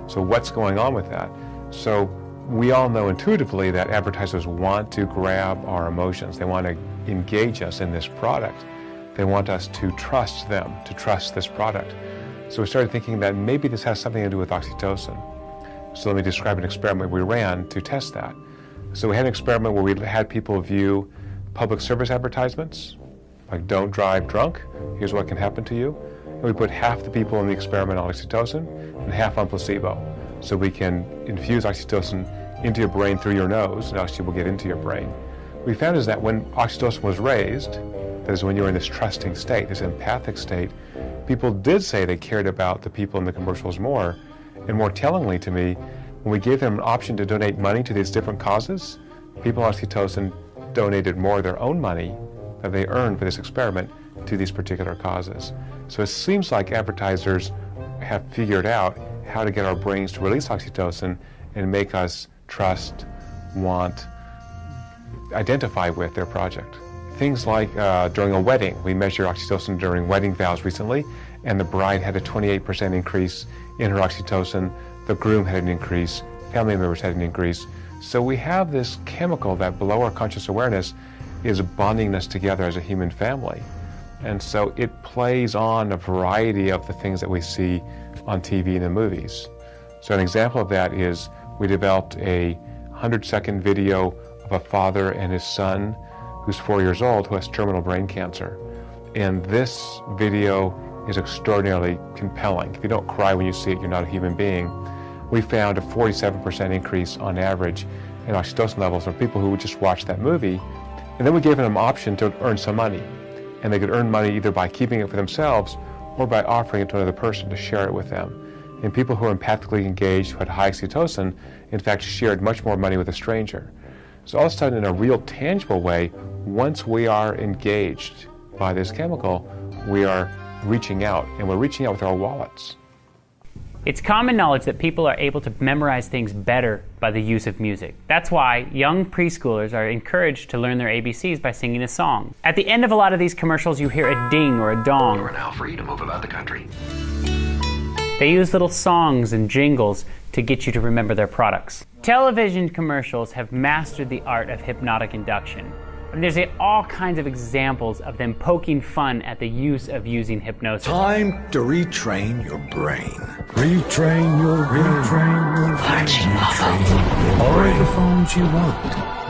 So what's going on with that? So we all know intuitively that advertisers want to grab our emotions. They want to engage us in this product. They want us to trust them, to trust this product. So we started thinking that maybe this has something to do with oxytocin. So let me describe an experiment we ran to test that. So we had an experiment where we had people view public service advertisements, like don't drive drunk, here's what can happen to you. And we put half the people in the experiment on oxytocin and half on placebo. So we can infuse oxytocin into your brain through your nose, and actually will get into your brain. What we found is that when oxytocin was raised, that is when you're in this trusting state, this empathic state, people did say they cared about the people in the commercials more. And more tellingly to me, when we gave them an option to donate money to these different causes, people on oxytocin donated more of their own money that they earned for this experiment to these particular causes. So it seems like advertisers have figured out how to get our brains to release oxytocin and make us trust, want, identify with their project. Things like during a wedding, we measured oxytocin during wedding vows recently, and the bride had a 28% increase in her oxytocin, the groom had an increase, family members had an increase. So we have this chemical that below our conscious awareness is bonding us together as a human family. And so it plays on a variety of the things that we see on TV and the movies. So an example of that is we developed a 100-second video of a father and his son who's 4 years old who has terminal brain cancer. And this video is extraordinarily compelling. If you don't cry when you see it, you're not a human being. We found a 47% increase on average in oxytocin levels from people who would just watch that movie. And then we gave them an option to earn some money. And they could earn money either by keeping it for themselves or by offering it to another person to share it with them. And people who were empathically engaged, who had high oxytocin, in fact shared much more money with a stranger. So all of a sudden, in a real tangible way, once we are engaged by this chemical, we are reaching out, and we're reaching out with our wallets. It's common knowledge that people are able to memorize things better by the use of music. That's why young preschoolers are encouraged to learn their ABCs by singing a song. At the end of a lot of these commercials, you hear a ding or a dong. You are now free to move about the country. They use little songs and jingles to get you to remember their products. Television commercials have mastered the art of hypnotic induction. And there's all kinds of examples of them poking fun at the use of using hypnosis. Time to retrain your brain. Retrain your brain. All the phones you want.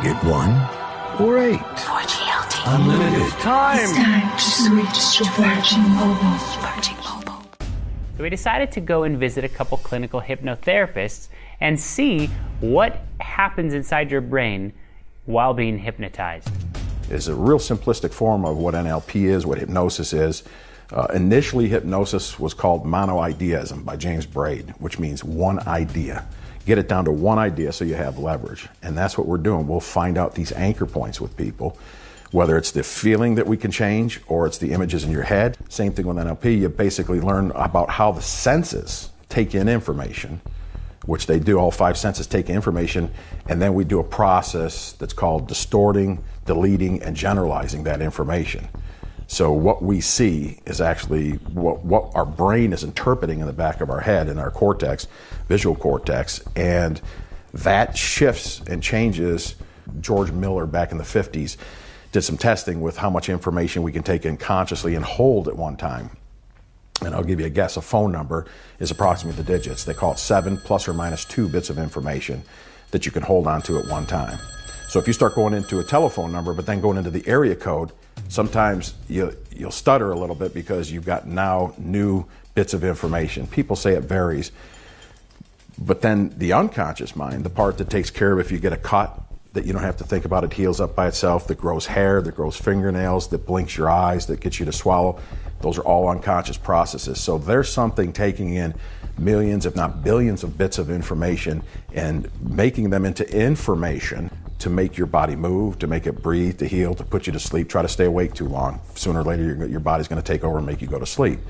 Get 1 or 8. 4G LTE. Unlimited. It's time. It's time to switch to Virgin Mobile. Virgin Mobile. So we decided to go and visit a couple clinical hypnotherapists and see what happens inside your brain while being hypnotized. It's a real simplistic form of what NLP is, what hypnosis is. Initially, hypnosis was called monoideism by James Braid, which means one idea. Get it down to one idea so you have leverage. And that's what we're doing. We'll find out these anchor points with people, whether it's the feeling that we can change or it's the images in your head. Same thing with NLP. You basically learn about how the senses take in information, which they do. All 5 senses take information, and then we do a process that's called distorting, deleting, and generalizing that information. So what we see is actually what our brain is interpreting in the back of our head, in our cortex, visual cortex, and that shifts and changes. George Miller back in the 50s did some testing with how much information we can take in consciously and hold at one time. And I'll give you a guess, a phone number is approximately the digits. They call it 7 plus or minus 2 bits of information that you can hold on to at one time. So if you start going into a telephone number, but then going into the area code, sometimes you'll stutter a little bit because you've got now new bits of information. People say it varies. But then the unconscious mind, the part that takes care of if you get a cut, that you don't have to think about, it heals up by itself, that grows hair, that grows fingernails, that blinks your eyes, that gets you to swallow. Those are all unconscious processes. So there's something taking in millions, if not billions, of bits of information and making them into information to make your body move, to make it breathe, to heal, to put you to sleep. Try to stay awake too long. Sooner or later, your body's going to take over and make you go to sleep.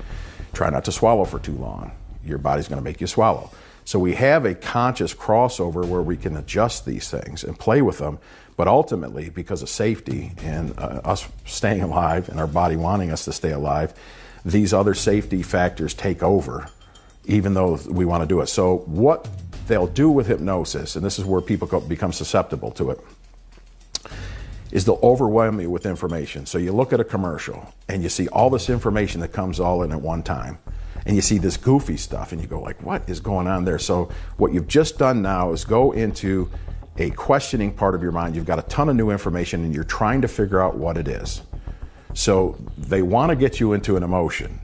Try not to swallow for too long. Your body's going to make you swallow. So we have a conscious crossover where we can adjust these things and play with them. But ultimately, because of safety and us staying alive and our body wanting us to stay alive, these other safety factors take over, even though we want to do it. So what they'll do with hypnosis, and this is where people become susceptible to it, is they'll overwhelm you with information. So you look at a commercial and you see all this information that comes all in at one time. And you see this goofy stuff and you go like, what is going on there? So what you've just done now is go into a questioning part of your mind. You've got a ton of new information and you're trying to figure out what it is. So they want to get you into an emotion.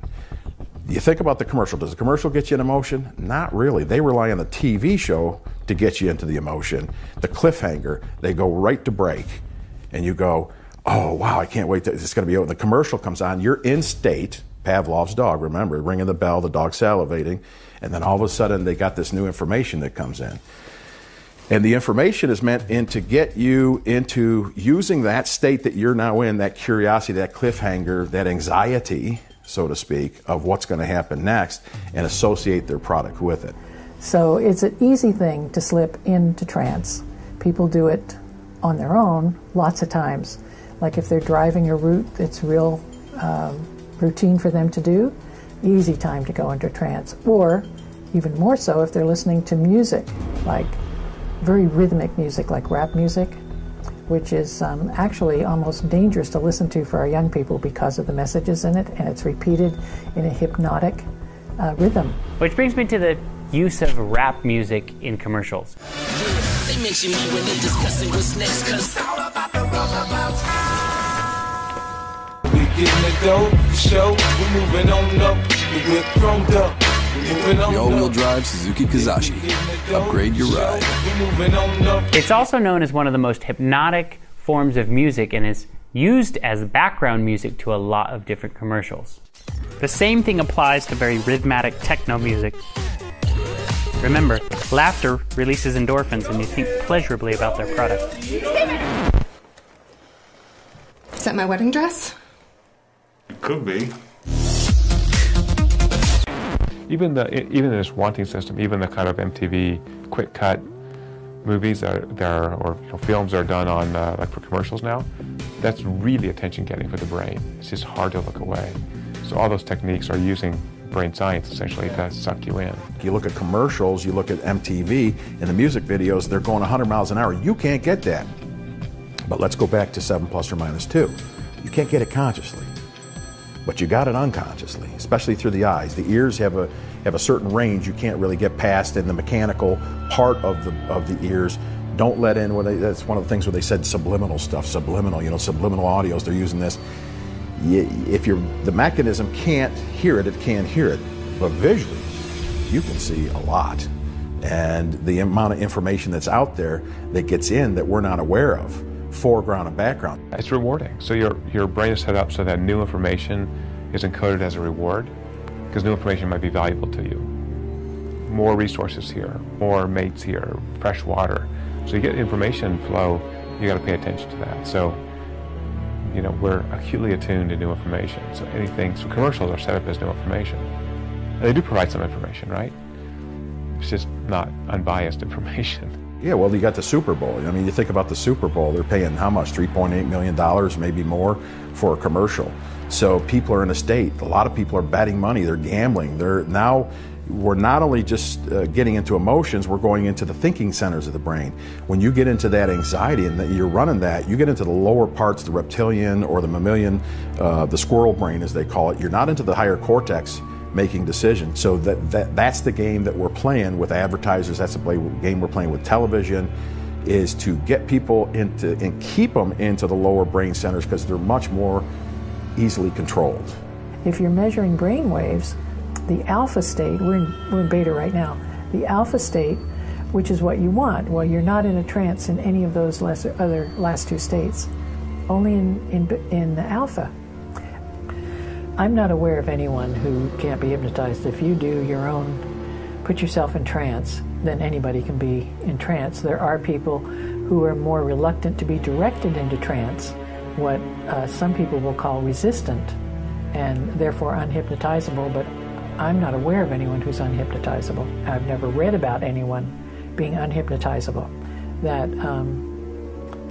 You think about the commercial. Does the commercial get you an emotion? Not really. They rely on the TV show to get you into the emotion. The cliffhanger, they go right to break. And you go, oh, wow, I can't wait. It's going to be over. The commercial comes on. You're in state. Pavlov's dog, remember, ringing the bell, the dog salivating. And then all of a sudden, they got this new information that comes in. And the information is meant to get you into using that state that you're now in, that curiosity, that cliffhanger, that anxiety, so to speak, of what's going to happen next, and associate their product with it. So it's an easy thing to slip into trance. People do it on their own lots of times. Like if they're driving a route that's real routine for them to do, easy time to go into trance. Or even more so if they're listening to music, like very rhythmic music, like rap music, which is actually almost dangerous to listen to for our young people because of the messages in it, and it's repeated in a hypnotic rhythm. Which brings me to the use of rap music in commercials. They mention me when they discussing what's next, 'cause it's all about the we getting the dough for show, we're moving on up, we're chromed up. The all-wheel drive Suzuki Kazashi. Upgrade your ride. It's also known as one of the most hypnotic forms of music and is used as background music to a lot of different commercials. The same thing applies to very rhythmic techno music. Remember, laughter releases endorphins and you think pleasurably about their product. Is that my wedding dress? It could be. Even in this wanting system, even the kind of MTV quick cut movies or films that are done on like for commercials now, that's really attention getting for the brain. It's just hard to look away. So all those techniques are using brain science, essentially, to suck you in. You look at commercials, you look at MTV, and the music videos, they're going 100 miles an hour. You can't get that. But let's go back to 7 plus or minus 2. You can't get it consciously, but you got it unconsciously, especially through the eyes. The ears have a certain range you can't really get past, and the mechanical part of the ears don't let in. That's one of the things where they said subliminal stuff, subliminal audios. They're using this. If the mechanism can't hear it, it can't hear it, but visually, you can see a lot, and the amount of information that's out there that gets in that we're not aware of. Foreground and background. It's rewarding. So your brain is set up so that new information is encoded as a reward, because new information might be valuable to you. More resources here, more mates here, fresh water. So you get information flow, you got to pay attention to that. So, we're acutely attuned to new information. So commercials are set up as new information. And they do provide some information, right? It's just not unbiased information. Yeah, well, you got the Super Bowl. I mean, you think about the Super Bowl, they're paying how much? $3.8 million, maybe more, for a commercial. So people are in a state. A lot of people are betting money. They're gambling. We're not only just getting into emotions, we're going into the thinking centers of the brain. When you get into that anxiety and that you're running that, you get into the lower parts, the reptilian or the mammalian, the squirrel brain, as they call it. You're not into the higher cortex making decisions. So that's the game that we're playing with advertisers. That's the game we're playing with television, is to get people into and keep them into the lower brain centers, because they're much more easily controlled. If you're measuring brain waves, the alpha state, we're in beta right now, the alpha state, which is what you want, well, you're not in a trance in any of those other last 2 states, only in the alpha. I'm not aware of anyone who can't be hypnotized. If you do your own, put yourself in trance, then anybody can be in trance. There are people who are more reluctant to be directed into trance, what some people will call resistant, and therefore unhypnotizable, but I'm not aware of anyone who's unhypnotizable. I've never read about anyone being unhypnotizable. That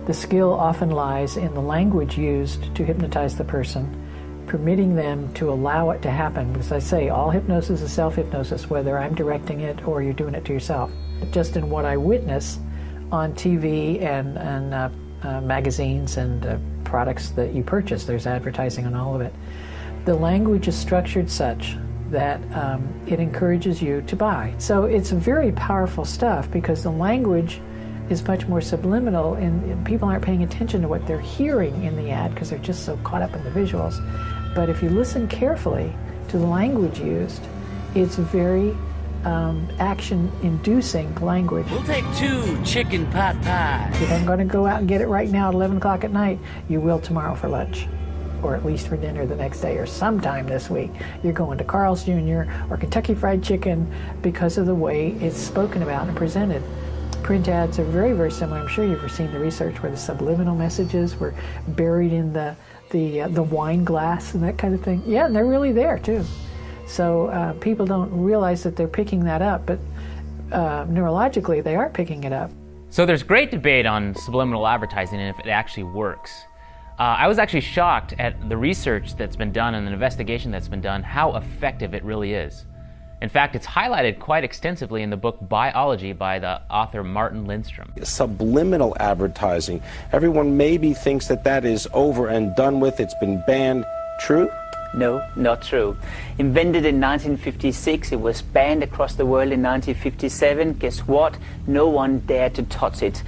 the skill often lies in the language used to hypnotize the person, permitting them to allow it to happen. Because I say all hypnosis is self-hypnosis, whether I'm directing it or you're doing it to yourself. Just in what I witness on TV and magazines and products that you purchase, there's advertising on all of it. The language is structured such that it encourages you to buy. So it's very powerful stuff, because the language is much more subliminal, and people aren't paying attention to what they're hearing in the ad because they're just so caught up in the visuals. But if you listen carefully to the language used, it's very action-inducing language. We'll take 2 chicken pot pies. If I'm going to go out and get it right now at 11 o'clock at night, you will tomorrow for lunch, or at least for dinner the next day, or sometime this week. You're going to Carl's Jr. or Kentucky Fried Chicken because of the way it's spoken about and presented. Print ads are very, very similar. I'm sure you've seen the research where the subliminal messages were buried in the wine glass and that kind of thing. Yeah, and they're really there too. So people don't realize that they're picking that up, but neurologically they are picking it up. So there's great debate on subliminal advertising and if it actually works. I was actually shocked at the research that's been done and the investigation that's been done, how effective it really is. In fact, it's highlighted quite extensively in the book Biology by the author Martin Lindstrom. Subliminal advertising. Everyone maybe thinks that is over and done with. It's been banned. True? No, not true. Invented in 1956, it was banned across the world in 1957. Guess what? No one dared to touch it,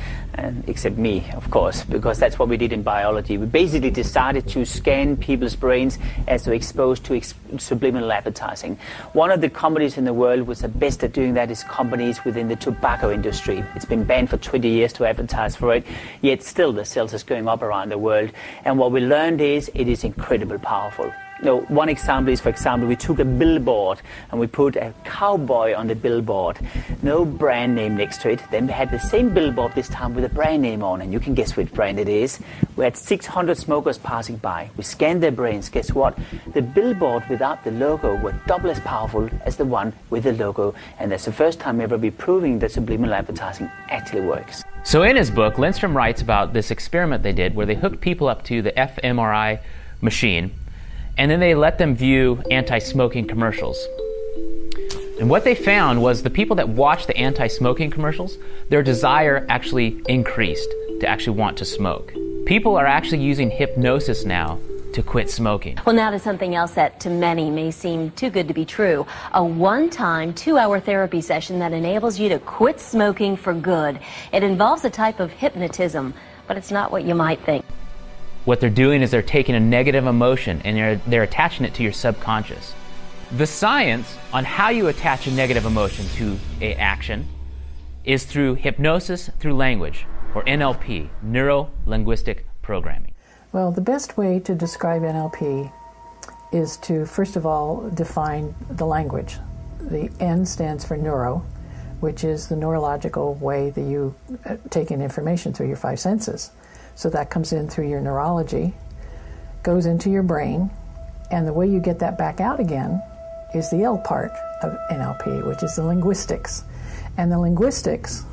except me, of course, because that's what we did in biology. We basically decided to scan people's brains as they're exposed to subliminal advertising. One of the companies in the world which are best at doing that is companies within the tobacco industry. It's been banned for 20 years to advertise for it, yet still the sales is going up around the world. And what we learned is it is incredibly powerful. No, one example is, for example, we took a billboard and we put a cowboy on the billboard. No brand name next to it. Then we had the same billboard this time with a brand name on, and you can guess which brand it is. We had 600 smokers passing by. We scanned their brains. Guess what? The billboard without the logo were double as powerful as the one with the logo. And that's the first time ever we're proving that subliminal advertising actually works. So in his book, Lindstrom writes about this experiment they did where they hooked people up to the fMRI machine, and then they let them view anti-smoking commercials. And what they found was the people that watched the anti-smoking commercials, their desire actually increased to actually want to smoke. People are actually using hypnosis now to quit smoking. Well, now to something else that to many may seem too good to be true. A one-time 2-hour therapy session that enables you to quit smoking for good. It involves a type of hypnotism, but it's not what you might think. What they're doing is they're taking a negative emotion and they're attaching it to your subconscious. The science on how you attach a negative emotion to an action is through hypnosis through language, or NLP, neuro-linguistic programming. Well, the best way to describe NLP is to, first of all, define the language. The N stands for neuro, which is the neurological way that you take in information through your 5 senses. So that comes in through your neurology, goes into your brain, and the way you get that back out again is the L part of NLP, which is the linguistics. And the linguistics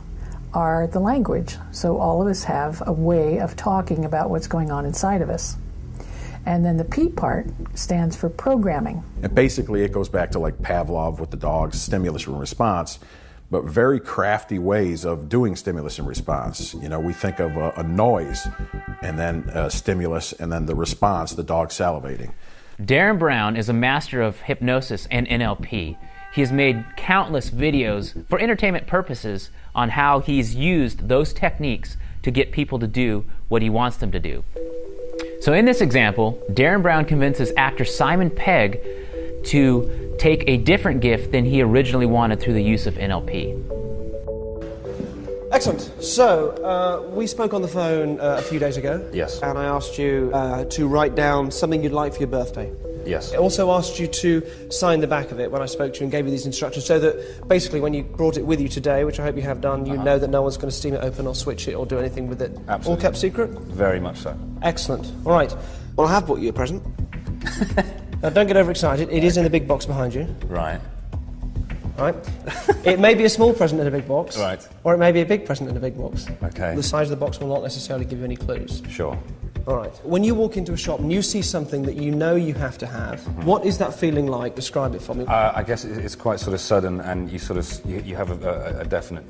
are the language. So all of us have a way of talking about what's going on inside of us. And then the P part stands for programming. And basically it goes back to like Pavlov with the dogs, stimulus and response, but very crafty ways of doing stimulus and response. You know, we think of a noise and then a stimulus and then the response, the dog salivating. Darren Brown is a master of hypnosis and NLP. He has made countless videos for entertainment purposes on how he's used those techniques to get people to do what he wants them to do. So in this example, Darren Brown convinces actor Simon Pegg to take a different gift than he originally wanted through the use of NLP. Excellent. So, we spoke on the phone a few days ago. Yes. And I asked you to write down something you'd like for your birthday. Yes. I also asked you to sign the back of it when I spoke to you and gave you these instructions so that basically when you brought it with you today, which I hope you have done, you know that no one's going to steam it open or switch it or do anything with it. Absolutely. All kept secret? Very much so. Excellent. All right. Well, I have bought you a present. Now, don't get overexcited. It is in the big box behind you. Right. Right? It may be a small present in a big box. Right. Or it may be a big present in a big box. Okay. The size of the box will not necessarily give you any clues. Sure. All right. When you walk into a shop and you see something that you know you have to have, what is that feeling like? Describe it for me. I guess it's quite sort of sudden, and you sort of you have a definite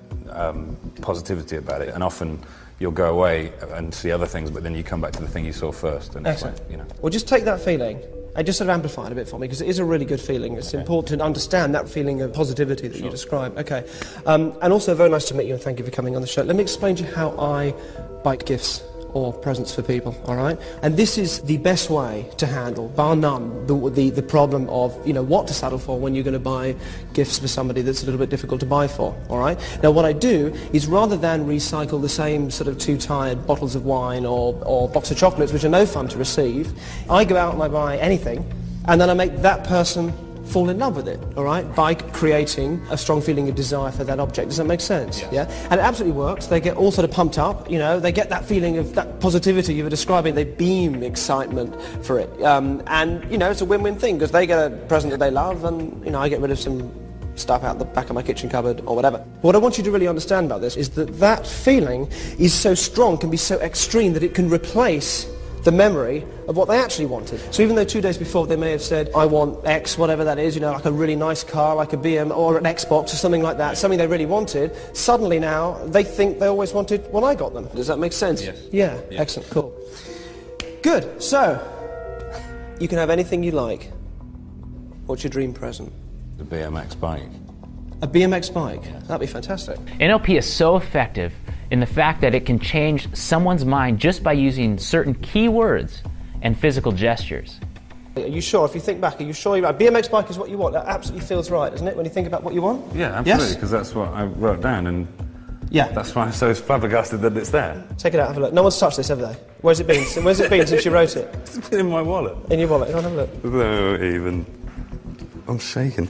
positivity about it, and often you'll go away and see other things, but then you come back to the thing you saw first. And excellent. It's like, you know. Well, just take that feeling and just sort of amplify it a bit for me, because it is a really good feeling. It's important to understand that feeling of positivity that you describe. Okay. And also, very nice to meet you, and thank you for coming on the show. Let me explain to you how I buy gifts or presents for people, all right? And this is the best way to handle, bar none, the problem of, you know, what to settle for when you're going to buy gifts for somebody that's a little bit difficult to buy for, all right? Now, what I do is rather than recycle the same sort of 2 tired bottles of wine or box of chocolates, which are no fun to receive, I go out and I buy anything, and then I make that person fall in love with it, all right, by creating a strong feeling of desire for that object. Does that make sense? Yes. Yeah? And it absolutely works. They get all sort of pumped up, you know, they get that feeling of that positivity you were describing, they beam excitement for it. And, you know, it's a win-win thing, because they get a present that they love, and, you know, I get rid of some stuff out the back of my kitchen cupboard or whatever. What I want you to really understand about this is that that feeling is so strong, can be so extreme, that it can replace the memory of what they actually wanted. So even though 2 days before they may have said, I want X, whatever that is, you know, like a really nice car, like a BM or an Xbox or something like that, something they really wanted, suddenly now they think they always wanted what I got them. Does that make sense? Yes. Yeah, yes. Excellent, cool. Good, so, you can have anything you like. What's your dream present? The BMX bike. A BMX bike? Yes. That'd be fantastic. NLP is so effective in the fact that it can change someone's mind just by using certain key words and physical gestures. Are you sure? If you think back, are you sure? A BMX bike is what you want? That absolutely feels right, doesn't it, when you think about what you want? Yeah, absolutely, because that's what I wrote down, and yeah, that's why I'm so flabbergasted that it's there. Take it out, have a look. No one's touched this, have they? Where's it been? Where's it been since you wrote it? It's been in my wallet. In your wallet? Go on, have a look. No, even. I'm shaking.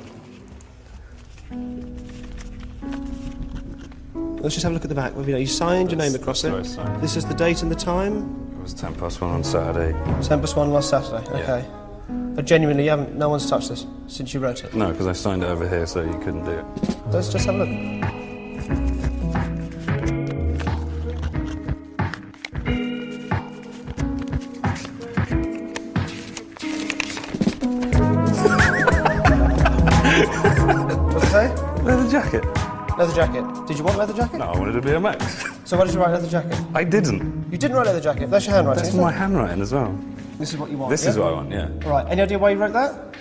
Let's just have a look at the back. You know, you signed your name across it. This is the date and the time? It was 1:10 on Saturday. 1:10 last Saturday, okay. But genuinely, no one's touched this since you wrote it? No, because I signed it over here so you couldn't do it. Let's just have a look. What's that? jacket. Leather jacket. Did you want leather jacket? No, I wanted to be a Max. So why did you write leather jacket? I didn't. You didn't write leather jacket? That's your handwriting, That's isn't my it? handwriting as well. This is what you want, This is what I want, yeah. Right, any idea why you wrote that?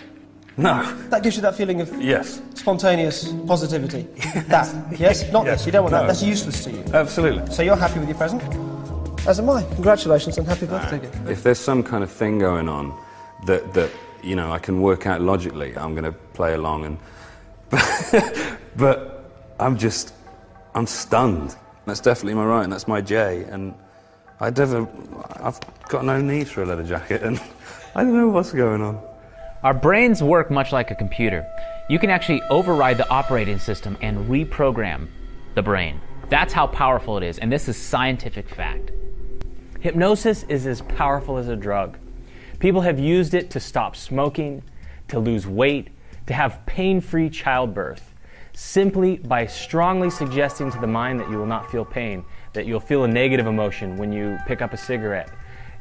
No. That gives you that feeling of Yes. spontaneous positivity. That, yes? Not this, you don't want that, No. that's useless to you. Absolutely. So you're happy with your present? As am I. Congratulations and happy birthday again. If there's some kind of thing going on that you know, I can work out logically, I'm going to play along and... but I'm stunned. That's definitely my right, and that's my J, and I've got no need for a leather jacket, and I don't know what's going on. Our brains work much like a computer. You can actually override the operating system and reprogram the brain. That's how powerful it is, and this is scientific fact. Hypnosis is as powerful as a drug. People have used it to stop smoking, to lose weight, to have pain-free childbirth, simply by strongly suggesting to the mind that you will not feel pain, that you'll feel a negative emotion when you pick up a cigarette.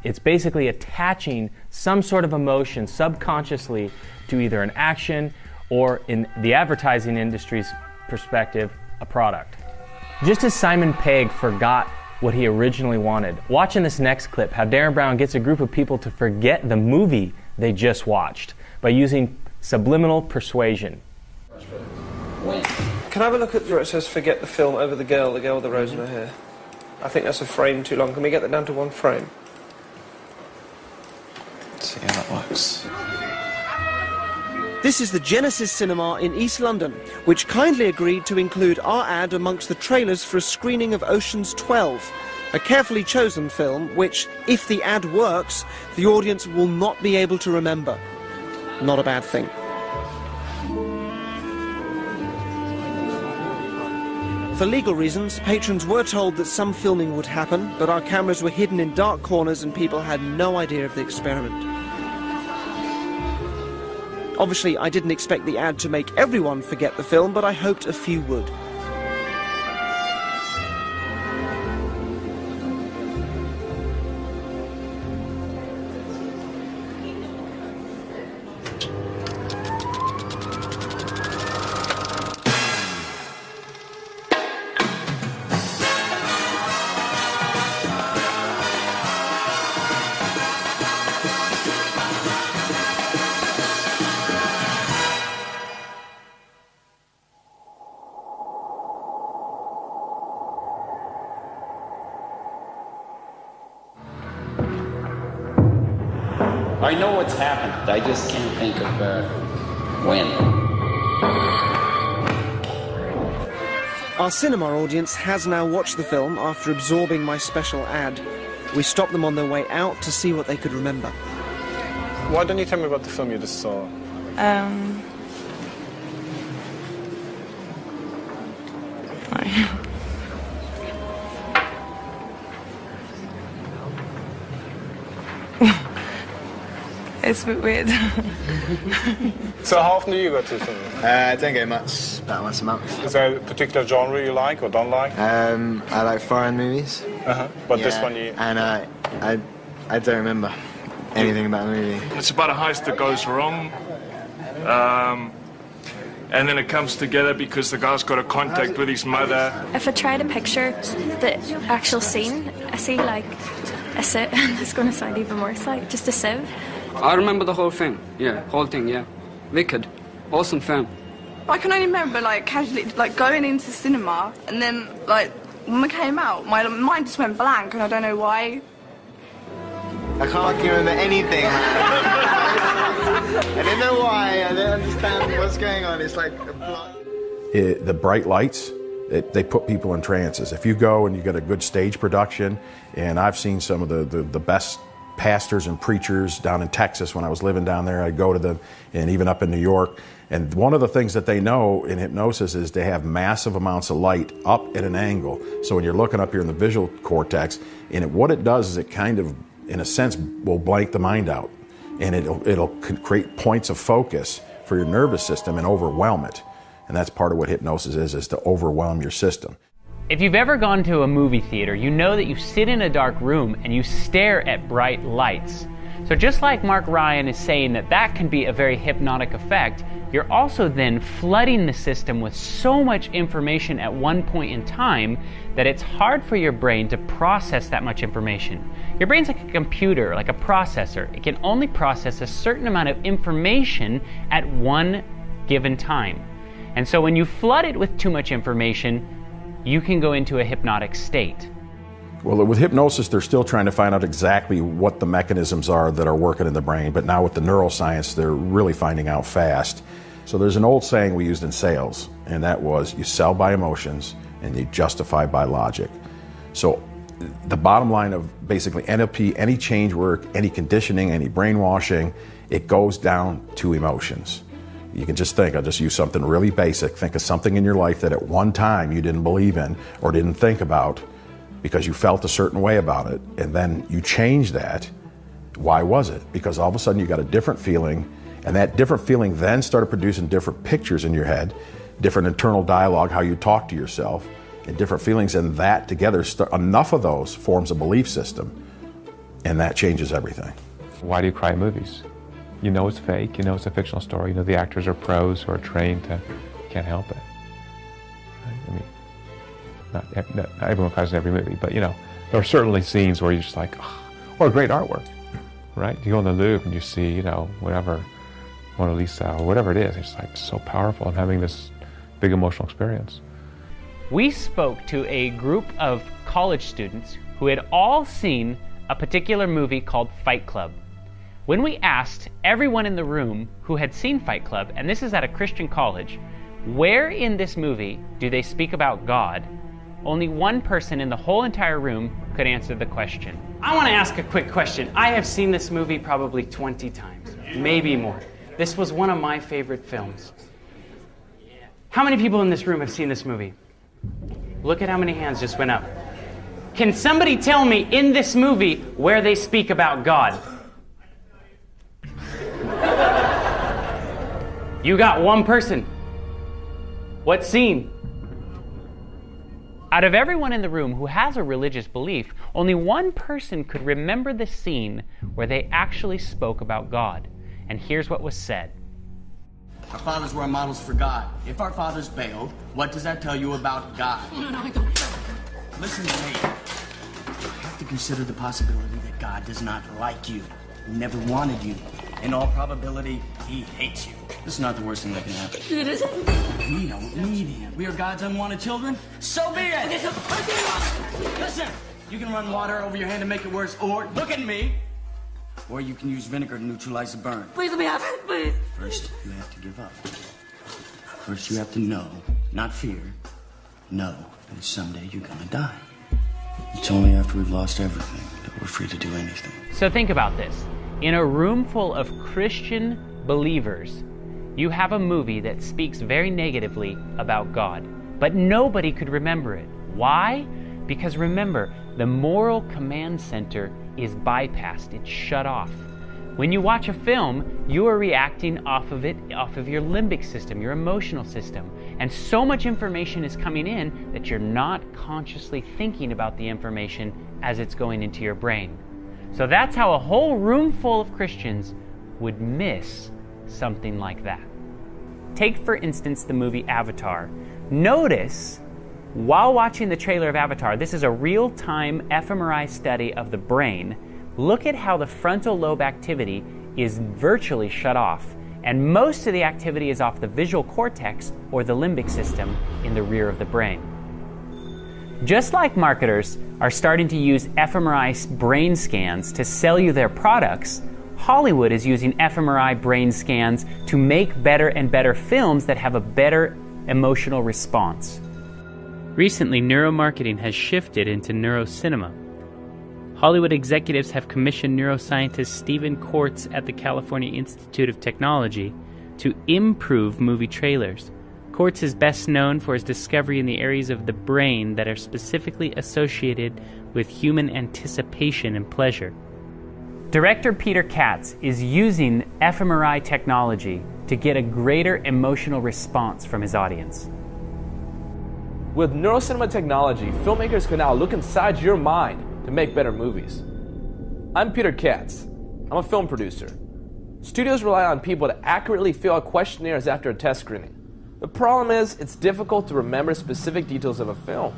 It's basically attaching some sort of emotion subconsciously to either an action or, in the advertising industry's perspective, a product. Just as Simon Pegg forgot what he originally wanted, watch in this next clip how Darren Brown gets a group of people to forget the movie they just watched by using subliminal persuasion. Can I have a look at where it says forget the film over the girl with the rose in her hair? I think that's a frame too long. Can we get that down to one frame? Let's see how that works. This is the Genesis Cinema in East London, which kindly agreed to include our ad amongst the trailers for a screening of Ocean's 12, a carefully chosen film which, if the ad works, the audience will not be able to remember. Not a bad thing. For legal reasons, patrons were told that some filming would happen, but our cameras were hidden in dark corners and people had no idea of the experiment. Obviously, I didn't expect the ad to make everyone forget the film, but I hoped a few would. I know what's happened. I just can't think of when. Our cinema audience has now watched the film after absorbing my special ad. We stopped them on their way out to see what they could remember. Why don't you tell me about the film you just saw? It's a bit weird. So how often do you go to the film? I don't go much, about once a month. Is there a particular genre you like or don't like? I like foreign movies. But this one you... And I don't remember anything about the movie. It's about a heist that goes wrong. And then it comes together because the guy's got a contact with his mother. If I try to picture the actual scene, I see like a sieve. It's going to sound even worse, like just a sieve. I remember the whole thing. Yeah, whole thing, yeah. Wicked. Awesome film. I can only remember like casually like going into cinema and then like when we came out, my mind just went blank and I don't know why. I can't fucking remember anything, man. I don't know why. I don't understand what's going on. It's like a block. The bright lights, they put people in trances. If you go and you get a good stage production, and I've seen some of the best pastors and preachers down in Texas when I was living down there, I'd go to them, and even up in New York. And one of the things that they know in hypnosis is they have massive amounts of light up at an angle. So when you're looking up here in the visual cortex, and what it does is it kind of, in a sense, will blank the mind out. And it'll create points of focus for your nervous system and overwhelm it. And that's part of what hypnosis is to overwhelm your system. If you've ever gone to a movie theater, you know that you sit in a dark room and you stare at bright lights. So just like Mark Ryan is saying that that can be a very hypnotic effect, you're also then flooding the system with so much information at one point in time that it's hard for your brain to process that much information. Your brain's like a computer, like a processor. It can only process a certain amount of information at one given time. And so when you flood it with too much information, you can go into a hypnotic state. Well, with hypnosis, they're still trying to find out exactly what the mechanisms are that are working in the brain, but now with the neuroscience, they're really finding out fast. So there's an old saying we used in sales, and that was, you sell by emotions and you justify by logic. So the bottom line of basically NLP, any change work, any conditioning, any brainwashing, it goes down to emotions. You can just think, I'll just use something really basic. Think of something in your life that at one time you didn't believe in or didn't think about because you felt a certain way about it, and then you changed that. Why was it? Because all of a sudden you got a different feeling, and that different feeling then started producing different pictures in your head, different internal dialogue, how you talk to yourself, and different feelings, and that together, enough of those forms a belief system, and that changes everything. Why do you cry in movies? You know it's fake, you know it's a fictional story, you know the actors are pros who are trained to, can't help it. I mean, not everyone cries in every movie, but you know, there are certainly scenes where you're just like, oh, or great artwork, right? You go in the Louvre and you see, you know, whatever, Mona Lisa or whatever it is, it's like so powerful and having this big emotional experience. We spoke to a group of college students who had all seen a particular movie called Fight Club. When we asked everyone in the room who had seen Fight Club, and this is at a Christian college, where in this movie do they speak about God, only one person in the whole entire room could answer the question. I want to ask a quick question. I have seen this movie probably 20 times, maybe more. This was one of my favorite films. How many people in this room have seen this movie? Look at how many hands just went up. Can somebody tell me in this movie where they speak about God? You got one person. What scene? Out of everyone in the room who has a religious belief, only one person could remember the scene where they actually spoke about God. And here's what was said. Our fathers were our models for God. If our fathers bailed, what does that tell you about God? No, I don't. Listen to me. You have to consider the possibility that God does not like you. He never wanted you. In all probability, he hates you. This is not the worst thing that can happen. It isn't. We don't need him. We are God's unwanted children. So be it. Listen, you can run water over your hand to make it worse, or look at me. Or you can use vinegar to neutralize the burn. Please let me have it, please. First, you have to give up. First, you have to know, not fear, know that someday you're gonna die. It's only after we've lost everything that we're free to do anything. So think about this. In a room full of Christian believers, you have a movie that speaks very negatively about God, but nobody could remember it. Why? Because remember, the moral command center is bypassed, it's shut off. When you watch a film, you are reacting off of it, off of your limbic system, your emotional system. And so much information is coming in that you're not consciously thinking about the information as it's going into your brain. So that's how a whole room full of Christians would miss something like that. Take, for instance, the movie Avatar. Notice, while watching the trailer of Avatar, this is a real-time fMRI study of the brain. Look at how the frontal lobe activity is virtually shut off, and most of the activity is off the visual cortex or the limbic system in the rear of the brain. Just like marketers are starting to use fMRI brain scans to sell you their products, Hollywood is using fMRI brain scans to make better and better films that have a better emotional response. Recently, neuromarketing has shifted into neurocinema. Hollywood executives have commissioned neuroscientist Stephen Kortz at the California Institute of Technology to improve movie trailers. Kortz is best known for his discovery in the areas of the brain that are specifically associated with human anticipation and pleasure. Director Peter Katz is using fMRI technology to get a greater emotional response from his audience. With neurocinema technology, filmmakers can now look inside your mind to make better movies. I'm Peter Katz. I'm a film producer. Studios rely on people to accurately fill out questionnaires after a test screening. The problem is, it's difficult to remember specific details of a film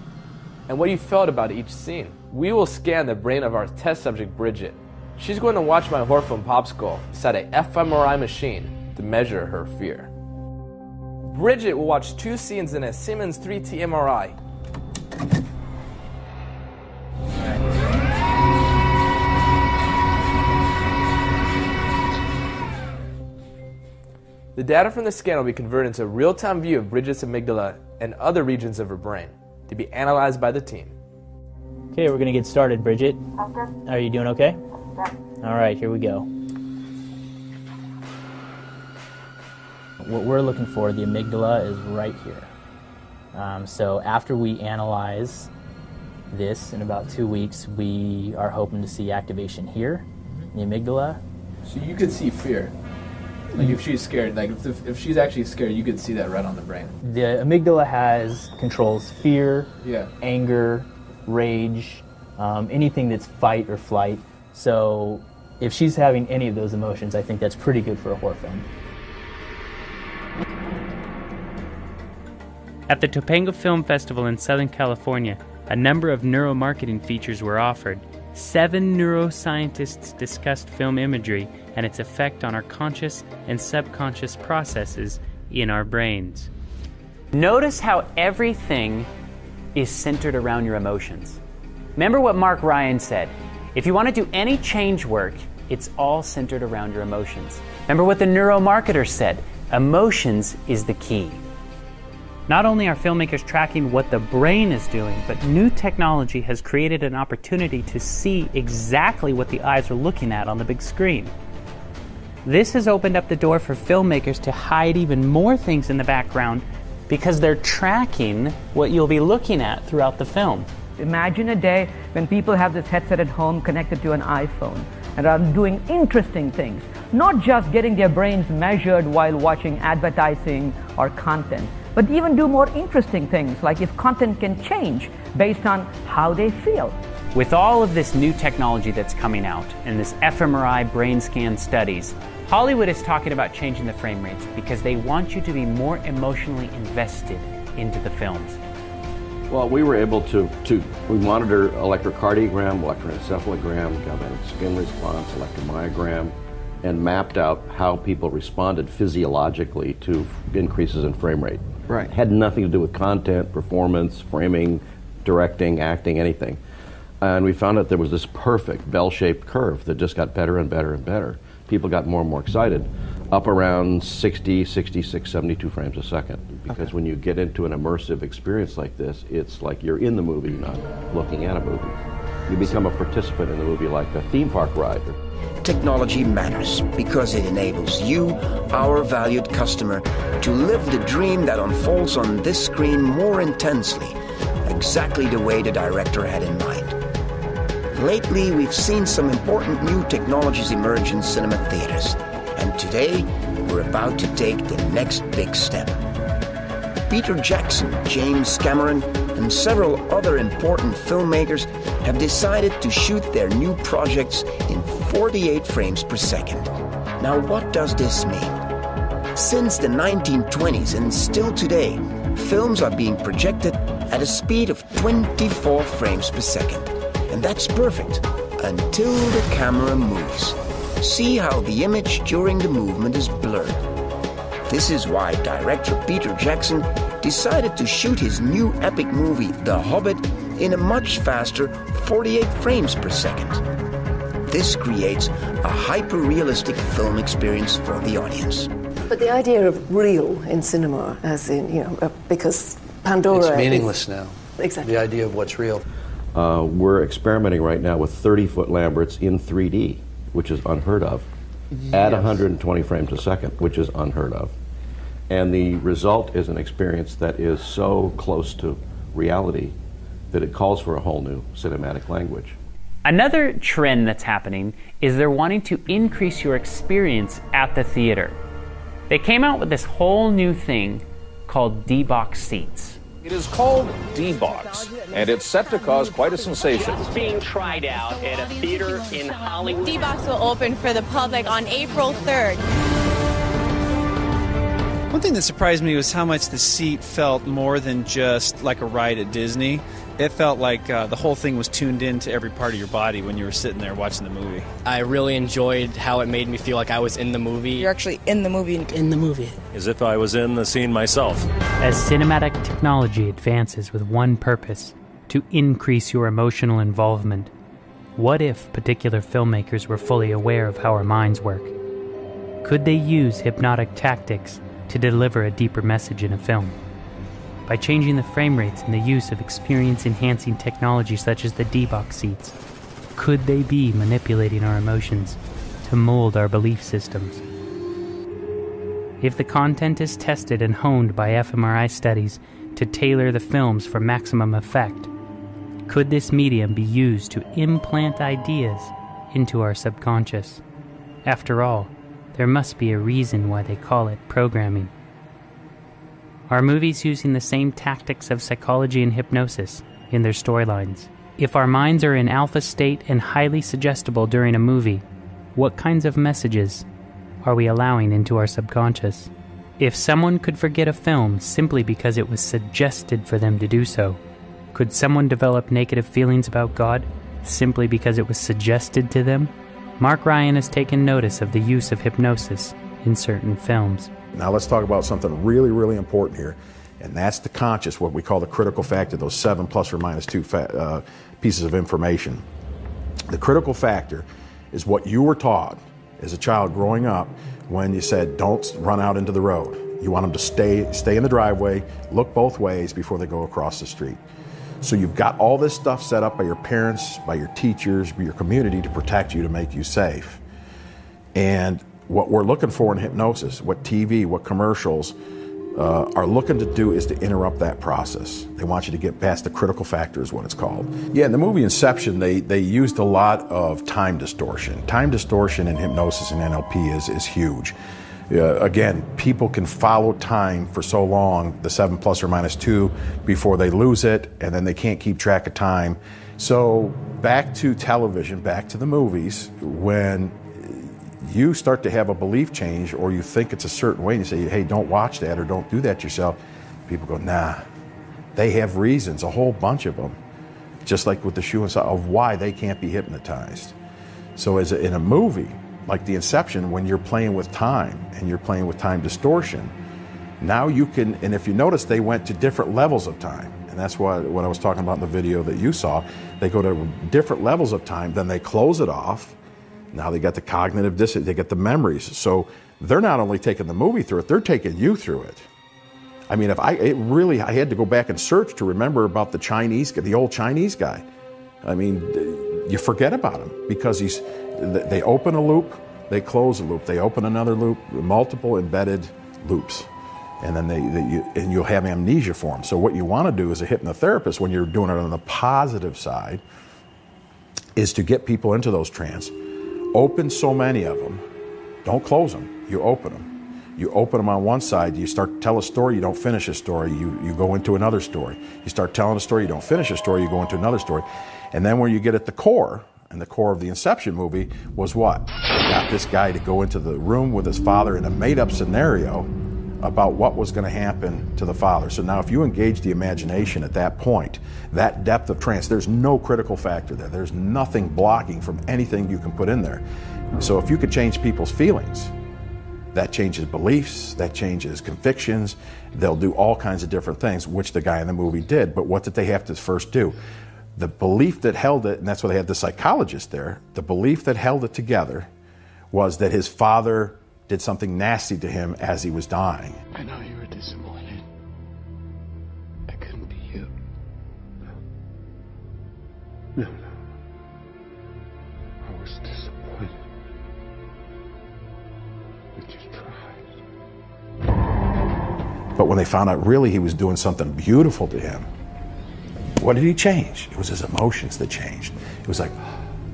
and what you felt about each scene. We will scan the brain of our test subject, Bridget. She's going to watch my horror film Popsicle inside a fMRI machine to measure her fear. Bridget will watch 2 scenes in a Siemens 3T MRI. The data from the scan will be converted into a real-time view of Bridget's amygdala and other regions of her brain to be analyzed by the team. Okay, we're going to get started, Bridget. Are you doing okay? All right, here we go. What we're looking for, the amygdala, is right here. So after we analyze this in about 2 weeks, we are hoping to see activation here, in the amygdala. So you could see fear. Like if she's scared, like if she's actually scared, you could see that right on the brain. The amygdala controls fear, Yeah. anger, rage, anything that's fight or flight. So if she's having any of those emotions, I think that's pretty good for a horror film. At the Topanga Film Festival in Southern California, a number of neuromarketing features were offered. 7 neuroscientists discussed film imagery and its effect on our conscious and subconscious processes in our brains. Notice how everything is centered around your emotions. Remember what Mark Ryan said. If you want to do any change work, it's all centered around your emotions. Remember what the neuromarketer said. Emotions is the key. Not only are filmmakers tracking what the brain is doing, but new technology has created an opportunity to see exactly what the eyes are looking at on the big screen. This has opened up the door for filmmakers to hide even more things in the background because they're tracking what you'll be looking at throughout the film. Imagine a day when people have this headset at home connected to an iPhone and are doing interesting things, not just getting their brains measured while watching advertising or content, but even do more interesting things, like if content can change based on how they feel. With all of this new technology that's coming out and this fMRI brain scan studies, Hollywood is talking about changing the frame rates because they want you to be more emotionally invested into the films. Well, we were able to we monitor electrocardiogram, electroencephalogram, galvanic skin response, electromyogram, and mapped out how people responded physiologically to increases in frame rate. Right. Had nothing to do with content, performance, framing, directing, acting, anything. And we found out there was this perfect bell-shaped curve that just got better and better and better. People got more and more excited, up around 60, 66, 72 frames a second. Because when you get into an immersive experience like this, it's like you're in the movie, not looking at a movie. You become a participant in the movie like a theme park ride. Technology matters because it enables you, our valued customer, to live the dream that unfolds on this screen more intensely, exactly the way the director had in mind. Lately, we've seen some important new technologies emerge in cinema theaters, and today, we're about to take the next big step. Peter Jackson, James Cameron, and several other important filmmakers have decided to shoot their new projects in 48 frames per second. Now, what does this mean? Since the 1920s and still today, films are being projected at a speed of 24 frames per second. And that's perfect, until the camera moves. See how the image during the movement is blurred. This is why director Peter Jackson decided to shoot his new epic movie, The Hobbit, in a much faster 48 frames per second. This creates a hyper-realistic film experience for the audience. But the idea of real in cinema, as in, because Pandora... It's meaningless now. Exactly. The idea of what's real. We're experimenting right now with 30-foot Lamberts in 3D, which is unheard of, at 120 frames a second, which is unheard of. And the result is an experience that is so close to reality that it calls for a whole new cinematic language. Another trend that's happening is they're wanting to increase your experience at the theater. They came out with this whole new thing called D-box seats. It is called D-Box, and it's set to cause quite a sensation. It's being tried out at a theater in Hollywood. D-Box will open for the public on April 3rd. One thing that surprised me was how much the seat felt more than just like a ride at Disney. It felt like the whole thing was tuned into every part of your body when you were sitting there watching the movie. I really enjoyed how it made me feel like I was in the movie. You're actually in the movie. In the movie. As if I was in the scene myself. As cinematic technology advances with one purpose, to increase your emotional involvement, what if particular filmmakers were fully aware of how our minds work? Could they use hypnotic tactics to deliver a deeper message in a film? By changing the frame rates and the use of experience-enhancing technology such as the D-Box seats, could they be manipulating our emotions to mold our belief systems? If the content is tested and honed by fMRI studies to tailor the films for maximum effect, could this medium be used to implant ideas into our subconscious? After all, there must be a reason why they call it programming. Are movies using the same tactics of psychology and hypnosis in their storylines? If our minds are in alpha state and highly suggestible during a movie, what kinds of messages are we allowing into our subconscious? If someone could forget a film simply because it was suggested for them to do so, could someone develop negative feelings about God simply because it was suggested to them? Mark Ryan has taken notice of the use of hypnosis in certain films. Now let's talk about something really, really important here, and that's the conscious, what we call the critical factor, those 7 plus or minus 2 pieces of information. The critical factor is what you were taught as a child growing up when you said, don't run out into the road. You want them to stay in the driveway, look both ways before they go across the street. So you've got all this stuff set up by your parents, by your teachers, by your community to protect you, to make you safe. And what we're looking for in hypnosis, what TV, what commercials are looking to do is to interrupt that process. They want you to get past the critical factor is what it's called. Yeah, in the movie Inception, they used a lot of time distortion. Time distortion in hypnosis and NLP is huge. Again, people can follow time for so long, the 7 plus or minus 2, before they lose it, and then they can't keep track of time. So back to television, back to the movies, when you start to have a belief change or you think it's a certain way and you say, hey, don't watch that or don't do that yourself, people go, nah. They have reasons, a whole bunch of them, just like with the shoe and stuff, of why they can't be hypnotized. So in a movie, like the Inception, when you're playing with time and you're playing with time distortion, now you can, and if you notice, they went to different levels of time. And that's what I was talking about in the video that you saw. They go to different levels of time, then they close it off. Now they got the cognitive dissonance, they get the memories. So they're not only taking the movie through it, they're taking you through it. I mean, I had to go back and search to remember about the old Chinese guy. I mean, you forget about him because they open a loop, they close a loop, they open another loop, multiple embedded loops. And then you'll have amnesia form. So what you want to do as a hypnotherapist when you're doing it on the positive side is to get people into those trance. Open so many of them. Don't close them. You open them. You open them on one side. You start to tell a story. You don't finish a story. You go into another story. You start telling a story. You don't finish a story. You go into another story. And then where you get at the core, and the core of the Inception movie was what? They got this guy to go into the room with his father in a made-up scenario about what was going to happen to the father. So now if you engage the imagination at that point, that depth of trance, there's no critical factor there. There's nothing blocking from anything you can put in there. So if you could change people's feelings, that changes beliefs, that changes convictions. They'll do all kinds of different things, which the guy in the movie did. But what did they have to first do? The belief that held it, and that's why they had the psychologist there, the belief that held it together was that his father did something nasty to him as he was dying. I know you were disappointed. I couldn't be you. No. I was disappointed. But you tried. But when they found out really he was doing something beautiful to him, what did he change? It was his emotions that changed. It was like,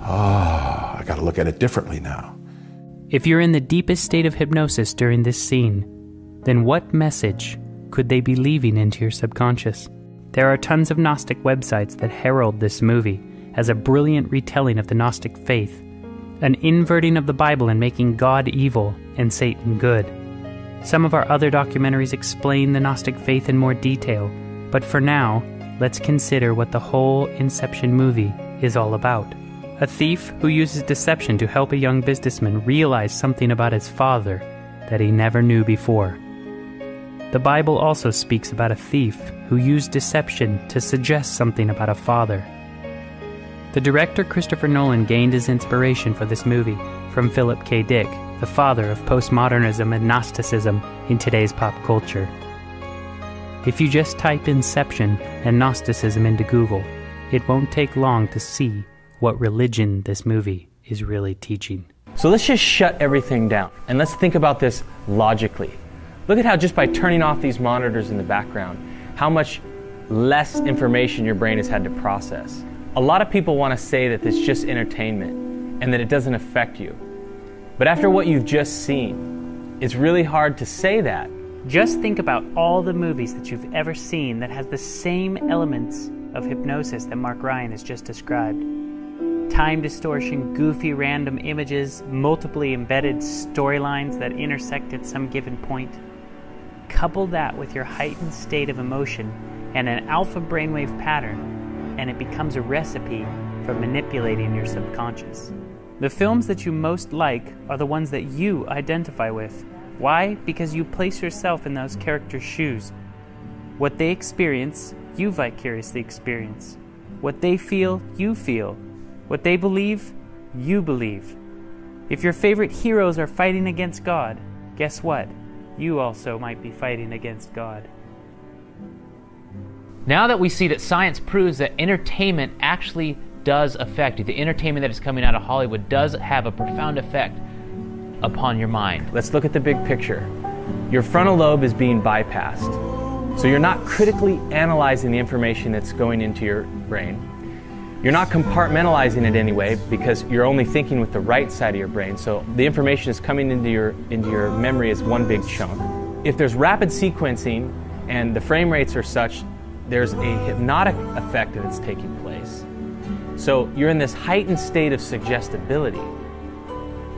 I got to look at it differently now. If you're in the deepest state of hypnosis during this scene, then what message could they be leaving into your subconscious? There are tons of Gnostic websites that herald this movie as a brilliant retelling of the Gnostic faith, an inverting of the Bible and making God evil and Satan good. Some of our other documentaries explain the Gnostic faith in more detail, but for now, let's consider what the whole Inception movie is all about. A thief who uses deception to help a young businessman realize something about his father that he never knew before. The Bible also speaks about a thief who used deception to suggest something about a father. The director Christopher Nolan gained his inspiration for this movie from Philip K. Dick, the father of postmodernism and Gnosticism in today's pop culture. If you just type Inception and Gnosticism into Google, it won't take long to see what religion this movie is really teaching. So let's just shut everything down, and let's think about this logically. Look at how just by turning off these monitors in the background, how much less information your brain has had to process. A lot of people want to say that it's just entertainment and that it doesn't affect you. But after what you've just seen, it's really hard to say that. Just think about all the movies that you've ever seen that has the same elements of hypnosis that Mark Ryan has just described. Time distortion, goofy random images, multiply embedded storylines that intersect at some given point. Couple that with your heightened state of emotion and an alpha brainwave pattern, and it becomes a recipe for manipulating your subconscious. The films that you most like are the ones that you identify with. Why? Because you place yourself in those characters' shoes. What they experience, you vicariously experience. What they feel, you feel. What they believe, you believe. If your favorite heroes are fighting against God, guess what? You also might be fighting against God. Now that we see that science proves that entertainment actually does affect you, the entertainment that is coming out of Hollywood does have a profound effect upon your mind. Let's look at the big picture. Your frontal lobe is being bypassed. So you're not critically analyzing the information that's going into your brain. You're not compartmentalizing it anyway because you're only thinking with the right side of your brain. So the information is coming into your memory as one big chunk. If there's rapid sequencing and the frame rates are such, there's a hypnotic effect that's taking place. So you're in this heightened state of suggestibility.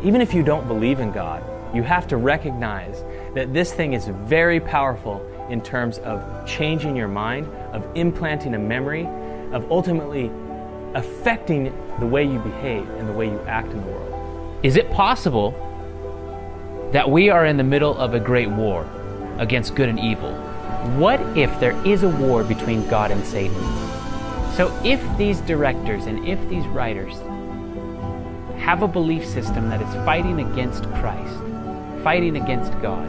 Even if you don't believe in God, you have to recognize that this thing is very powerful in terms of changing your mind, of implanting a memory, of ultimately affecting the way you behave and the way you act in the world. Is it possible that we are in the middle of a great war against good and evil? What if there is a war between God and Satan? So if these directors and if these writers have a belief system that is fighting against Christ, fighting against God,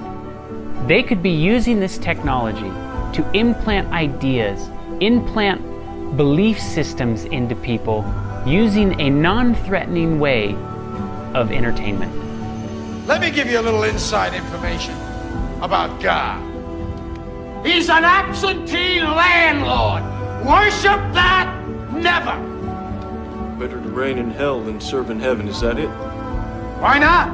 they could be using this technology to implant ideas, implant belief systems into people using a non-threatening way of entertainment. Let me give you a little inside information about God. He's an absentee landlord. Worship that? Never. Better to reign in hell than serve in heaven, is that it? Why not?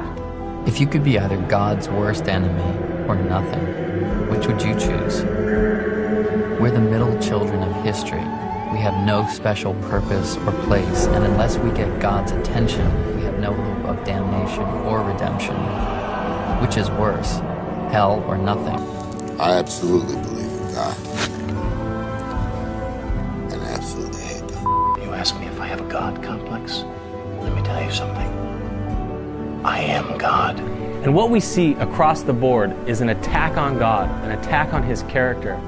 If you could be either God's worst enemy or nothing, which would you choose? We're the middle children of history. We have no special purpose or place, and unless we get God's attention, we have no hope of damnation or redemption. Which is worse, hell or nothing? I absolutely believe in God. And I absolutely hate the You ask me if I have a God complex? Let me tell you something. I am God. And what we see across the board is an attack on God, an attack on His character,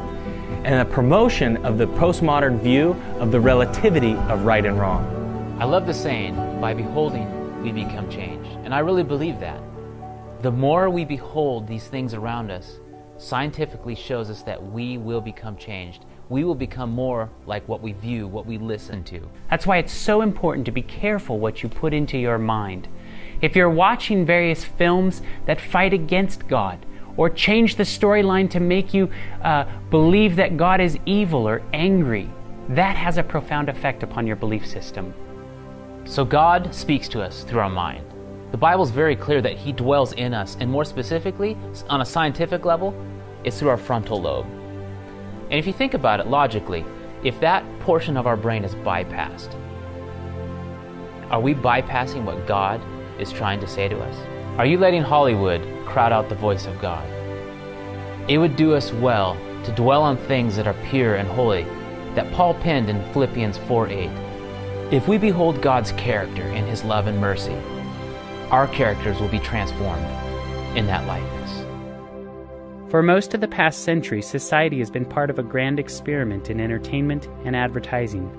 and a promotion of the postmodern view of the relativity of right and wrong. I love the saying, by beholding, we become changed. And I really believe that. The more we behold these things around us, scientifically shows us that we will become changed. We will become more like what we view, what we listen to. That's why it's so important to be careful what you put into your mind. If you're watching various films that fight against God, or change the storyline to make you believe that God is evil or angry, that has a profound effect upon your belief system. So God speaks to us through our mind. The Bible is very clear that He dwells in us, and more specifically, on a scientific level, it's through our frontal lobe. And if you think about it logically, if that portion of our brain is bypassed, are we bypassing what God is trying to say to us? Are you letting Hollywood crowd out the voice of God? It would do us well to dwell on things that are pure and holy, that Paul penned in Philippians 4:8. If we behold God's character in His love and mercy, our characters will be transformed in that likeness. For most of the past century, society has been part of a grand experiment in entertainment and advertising.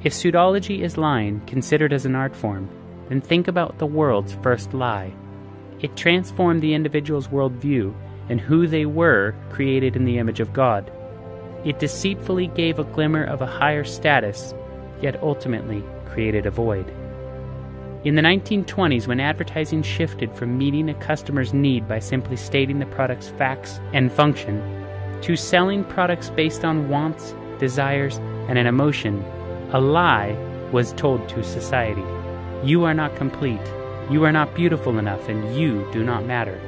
If pseudology is lying, considered as an art form, then think about the world's first lie. It transformed the individual's worldview and who they were, created in the image of God. It deceitfully gave a glimmer of a higher status, yet ultimately created a void. In the 1920s, when advertising shifted from meeting a customer's need by simply stating the product's facts and function, to selling products based on wants, desires, and an emotion, a lie was told to society. You are not complete, you are not beautiful enough, and you do not matter.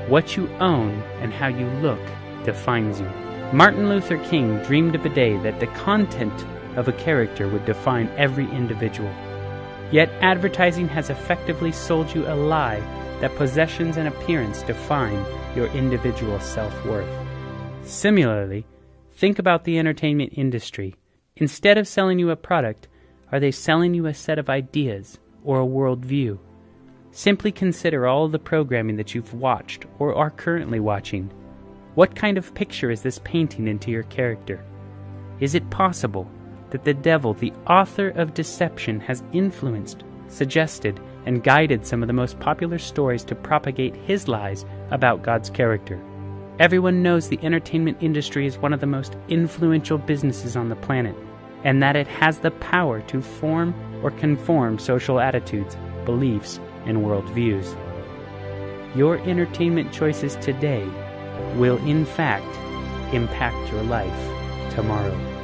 What you own and how you look defines you. Martin Luther King dreamed of a day that the content of a character would define every individual. Yet advertising has effectively sold you a lie that possessions and appearance define your individual self-worth. Similarly, think about the entertainment industry. Instead of selling you a product, are they selling you a set of ideas or a worldview? Simply consider all the programming that you've watched or are currently watching. What kind of picture is this painting into your character? Is it possible that the devil, the author of deception, has influenced, suggested, and guided some of the most popular stories to propagate his lies about God's character? Everyone knows the entertainment industry is one of the most influential businesses on the planet, and that it has the power to form or conform social attitudes, beliefs, and worldviews. Your entertainment choices today will, in fact, impact your life tomorrow.